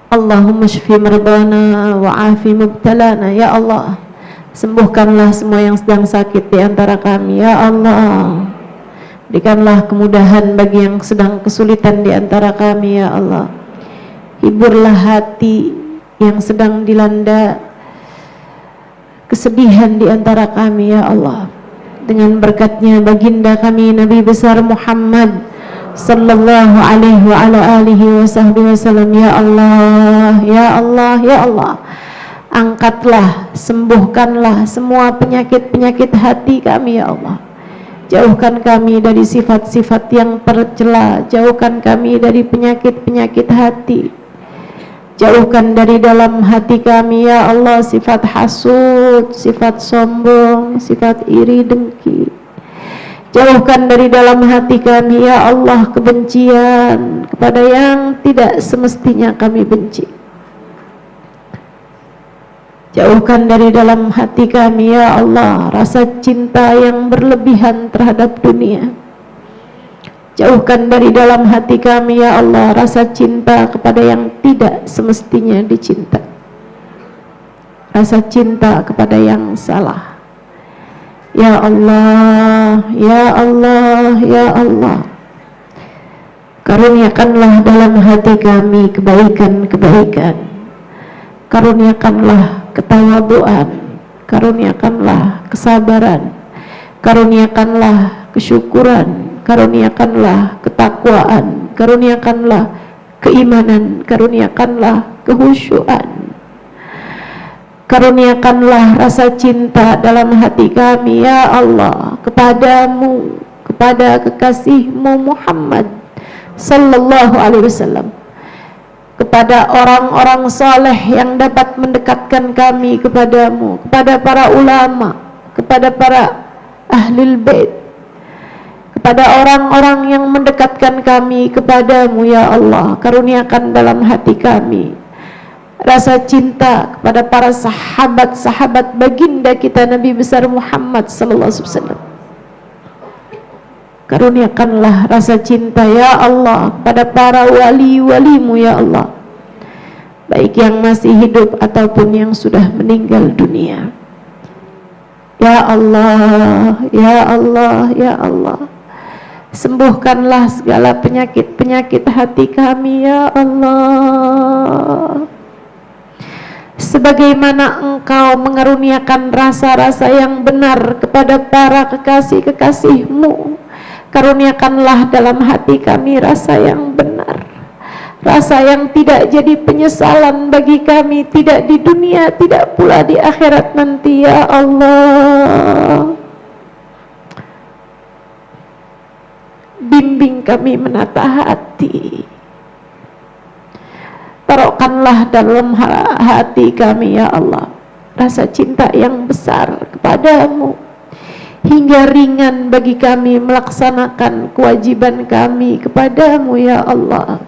Allahumma shfi mardana wa afi mubtalana. Ya Allah, sembuhkanlah semua yang sedang sakit di antara kami. Ya Allah, berikanlah kemudahan bagi yang sedang kesulitan di antara kami. Ya Allah, hiburlah hati yang sedang dilanda kesedihan di antara kami. Ya Allah, dengan berkatnya baginda kami Nabi besar Muhammad sallallahu alaihi wa ala alihi wa sahbihi wasallam. Ya Allah, ya Allah, ya Allah, angkatlah, sembuhkanlah semua penyakit-penyakit hati kami. Ya Allah, jauhkan kami dari sifat-sifat yang tercela, jauhkan kami dari penyakit-penyakit hati, jauhkan dari dalam hati kami. Ya Allah, sifat hasud, sifat sombong, sifat iri dengki. Jauhkan dari dalam hati kami. Ya Allah, kebencian kepada yang tidak semestinya kami benci. Jauhkan dari dalam hati kami. Ya Allah, rasa cinta yang berlebihan terhadap dunia. Jauhkan dari dalam hati kami. Ya Allah, rasa cinta kepada yang tidak semestinya dicinta, rasa cinta kepada yang salah. Ya Allah, ya Allah, ya Allah, karuniakanlah dalam hati kami kebaikan-kebaikan, karuniakanlah ketawaduan, karuniakanlah kesabaran, karuniakanlah kesyukuran, karuniakanlah ketakwaan, karuniakanlah keimanan, karuniakanlah kehusyuan. Karuniakanlah rasa cinta dalam hati kami. Ya Allah, kepadamu, kepada kekasihmu Muhammad sallallahu alaihi wasallam, kepada orang-orang saleh yang dapat mendekatkan kami kepadamu, kepada para ulama, kepada para ahlul bait, kepada orang-orang yang mendekatkan kami kepadamu. Ya Allah, karuniakan dalam hati kami rasa cinta kepada para sahabat-sahabat baginda kita Nabi besar Muhammad sallallahu alaihi wasallam. Karuniakanlah rasa cinta ya Allah pada para wali-walimu ya Allah, baik yang masih hidup ataupun yang sudah meninggal dunia. Ya Allah, ya Allah, ya Allah, Sembuhkanlah segala penyakit-penyakit hati kami ya Allah. Sebagaimana Engkau mengaruniakan rasa-rasa yang benar kepada para kekasih-kekasih-Mu, karuniakanlah dalam hati kami rasa yang benar, rasa yang tidak jadi penyesalan bagi kami, tidak di dunia, tidak pula di akhirat nanti ya Allah. Bimbing kami menata hati, taruhkanlah dalam hati kami ya Allah rasa cinta yang besar kepadamu, hingga ringan bagi kami melaksanakan kewajiban kami kepadamu ya Allah,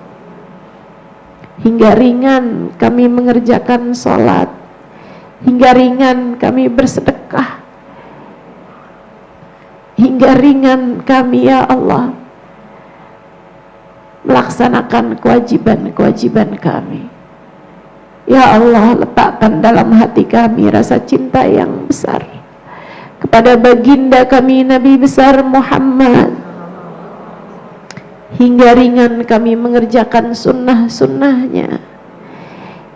hingga ringan kami mengerjakan sholat, hingga ringan kami bersedekah, hingga ringan kami ya Allah melaksanakan kewajiban-kewajiban kami. Ya Allah, letakkan dalam hati kami rasa cinta yang besar kepada baginda kami Nabi besar Muhammad, hingga ringan kami mengerjakan sunnah-sunnahnya,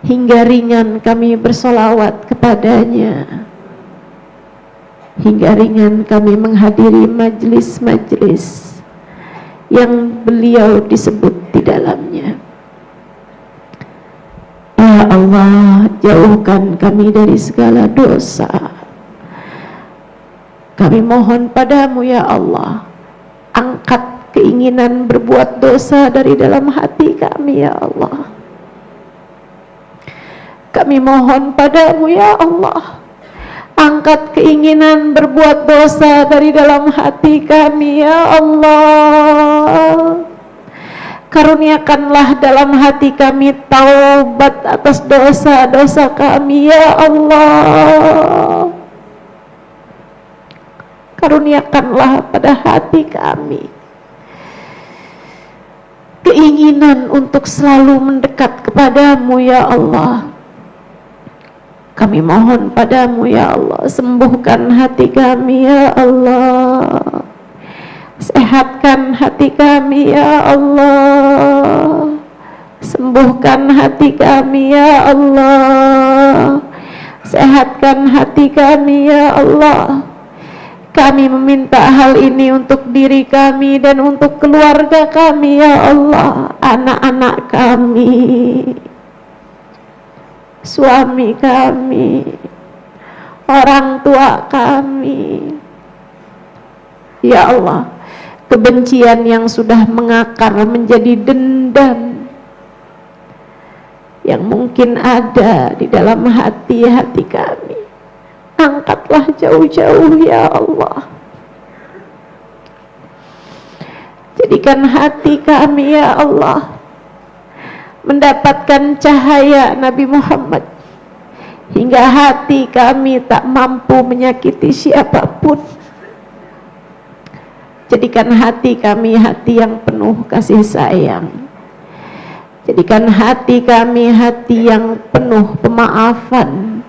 hingga ringan kami bersolawat kepadanya, hingga ringan kami menghadiri majlis-majlis yang beliau disebut di dalamnya. Ya Allah, jauhkan kami dari segala dosa. Kami mohon padamu ya Allah, angkat keinginan berbuat dosa dari dalam hati kami ya Allah. Kami mohon padamu ya Allah, angkat keinginan berbuat dosa dari dalam hati kami ya Allah. Karuniakanlah dalam hati kami taubat atas dosa-dosa kami ya Allah. Karuniakanlah pada hati kami keinginan untuk selalu mendekat kepadamu ya Allah. Kami mohon padamu ya Allah, sembuhkan hati kami ya Allah, sehatkan hati kami ya Allah, sembuhkan hati kami ya Allah, sehatkan hati kami ya Allah. Kami meminta hal ini untuk diri kami dan untuk keluarga kami ya Allah, anak-anak kami, suami kami, orang tua kami. Ya Allah, kebencian yang sudah mengakar menjadi dendam yang mungkin ada di dalam hati-hati kami, angkatlah jauh-jauh ya Allah. Jadikan hati kami ya Allah mendapatkan cahaya Nabi Muhammad, hingga hati kami tak mampu menyakiti siapapun. Jadikan hati kami hati yang penuh kasih sayang. Jadikan hati kami hati yang penuh pemaafan.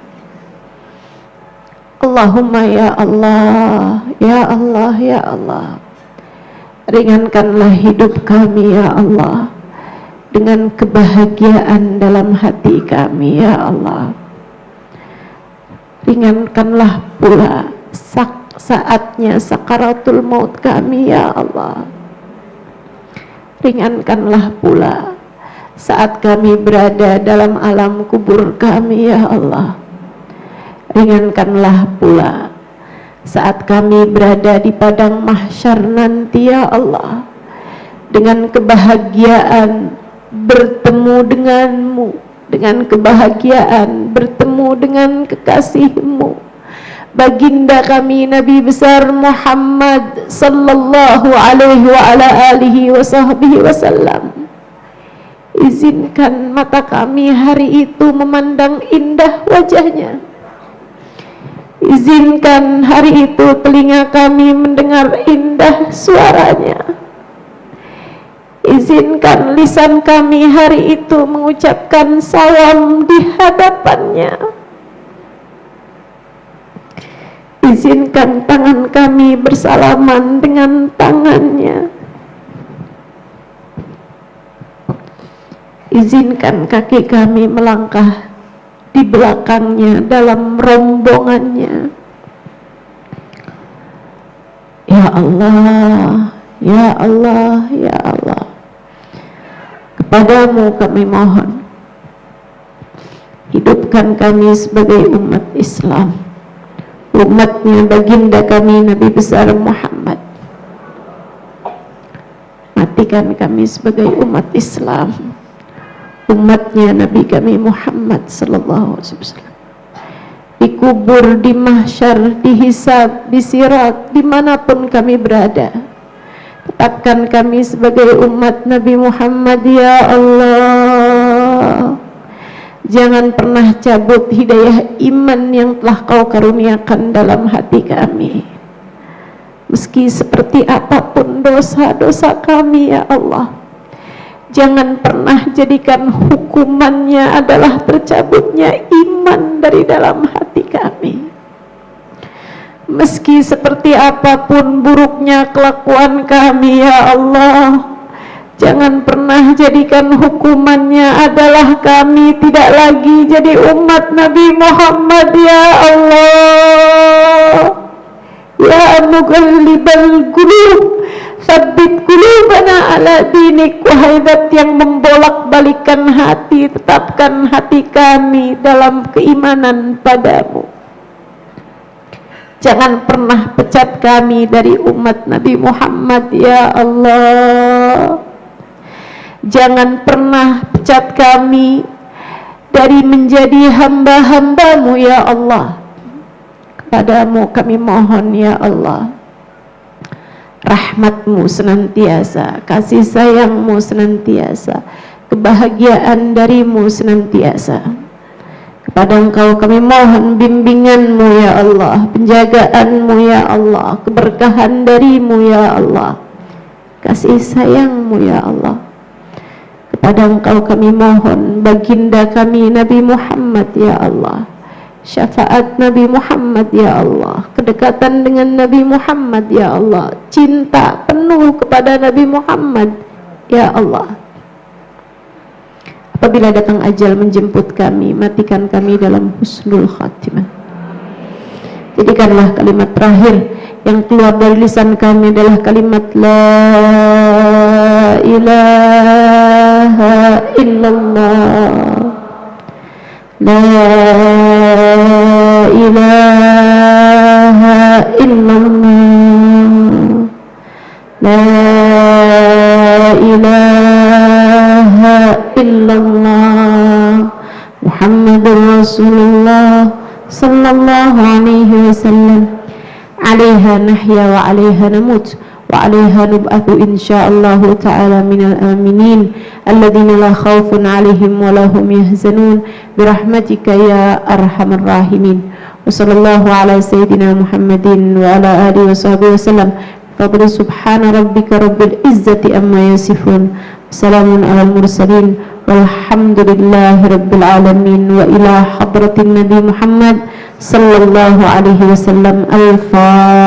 Allahumma ya Allah, ya Allah, ya Allah, ringankanlah hidup kami ya Allah dengan kebahagiaan dalam hati kami ya Allah. Ringankanlah pula saatnya sakaratul maut kami ya Allah. Ringankanlah pula saat kami berada dalam alam kubur kami ya Allah. Ringankanlah pula saat kami berada di padang mahsyar nanti ya Allah, dengan kebahagiaan bertemu denganmu, dengan kebahagiaan bertemu dengan kekasihmu, baginda kami Nabi besar Muhammad sallallahu alaihi wa ala alihi wa sahbihi wasallam. Izinkan mata kami hari itu memandang indah wajahnya. Izinkan hari itu telinga kami mendengar indah suaranya. Izinkan lisan kami hari itu mengucapkan salam di hadapannya. Izinkan tangan kami bersalaman dengan tangannya. izinkan kaki kami melangkah di belakangnya dalam rombongannya. Ya Allah, ya Allah, ya Allah, kepadamu kami mohon, hidupkan kami sebagai umat Islam, umatnya baginda kami Nabi besar Muhammad. Matikan kami sebagai umat Islam, umatnya Nabi kami Muhammad sallallahu alaihi wasallam. Dikubur, di mahsyar, dihisab, di sirat, dimanapun kami berada, tetapkan kami sebagai umat Nabi Muhammad ya Allah. Jangan pernah cabut hidayah iman yang telah kau karuniakan dalam hati kami, meski seperti apapun dosa-dosa kami ya Allah. Jangan pernah jadikan hukumannya adalah tercabutnya iman dari dalam hati kami, meski seperti apapun buruknya kelakuan kami ya Allah. Jangan pernah jadikan hukumannya adalah kami tidak lagi jadi umat Nabi Muhammad ya Allah. Ya mughallibal qulub, tsabbit qulubana ala dinik. Wahai zat yang membolak-balikan hati, tetapkan hati kami dalam keimanan padamu. Jangan pernah pecat kami dari umat Nabi Muhammad ya Allah. Jangan pernah pecat kami dari menjadi hamba-hambamu ya Allah. Kepadamu kami mohon ya Allah, rahmatmu senantiasa, kasih sayangmu senantiasa, kebahagiaan darimu senantiasa. Kepada Engkau kami mohon bimbinganmu ya Allah, penjagaanmu ya Allah, keberkahan darimu ya Allah, kasih sayangmu ya Allah. Kepada Engkau kami mohon baginda kami Nabi Muhammad ya Allah, syafaat Nabi Muhammad ya Allah, kedekatan dengan Nabi Muhammad ya Allah, cinta penuh kepada Nabi Muhammad ya Allah. Apabila datang ajal menjemput kami, matikan kami dalam husnul khatimah. Jadikanlah kalimat terakhir yang keluar dari lisan kami adalah kalimat la ilaha illallah, la ilaha illallah, la ilaha illallah, Muhammadur Rasulullah sallallahu alaihi wasallam. Alaiha nahya wa alaiha namut wa alaiha nub'athu insyaallahu ta'ala minal aminin alladzina la khaufun alaihim wa lahum yahzanun birahmatika ya arhamar rahimin. Wa sallallahu ala sayyidina Muhammadin wa ala alihi wa sahbihi wasallam. Qadri subhana rabbika rabbil izzati amma yasifun, salamun alal mursalin walhamdulillahi rabbil alamin. Wa ila hadratin Nabi Muhammad sallallahu alaihi wasallam. Al-Fatihah.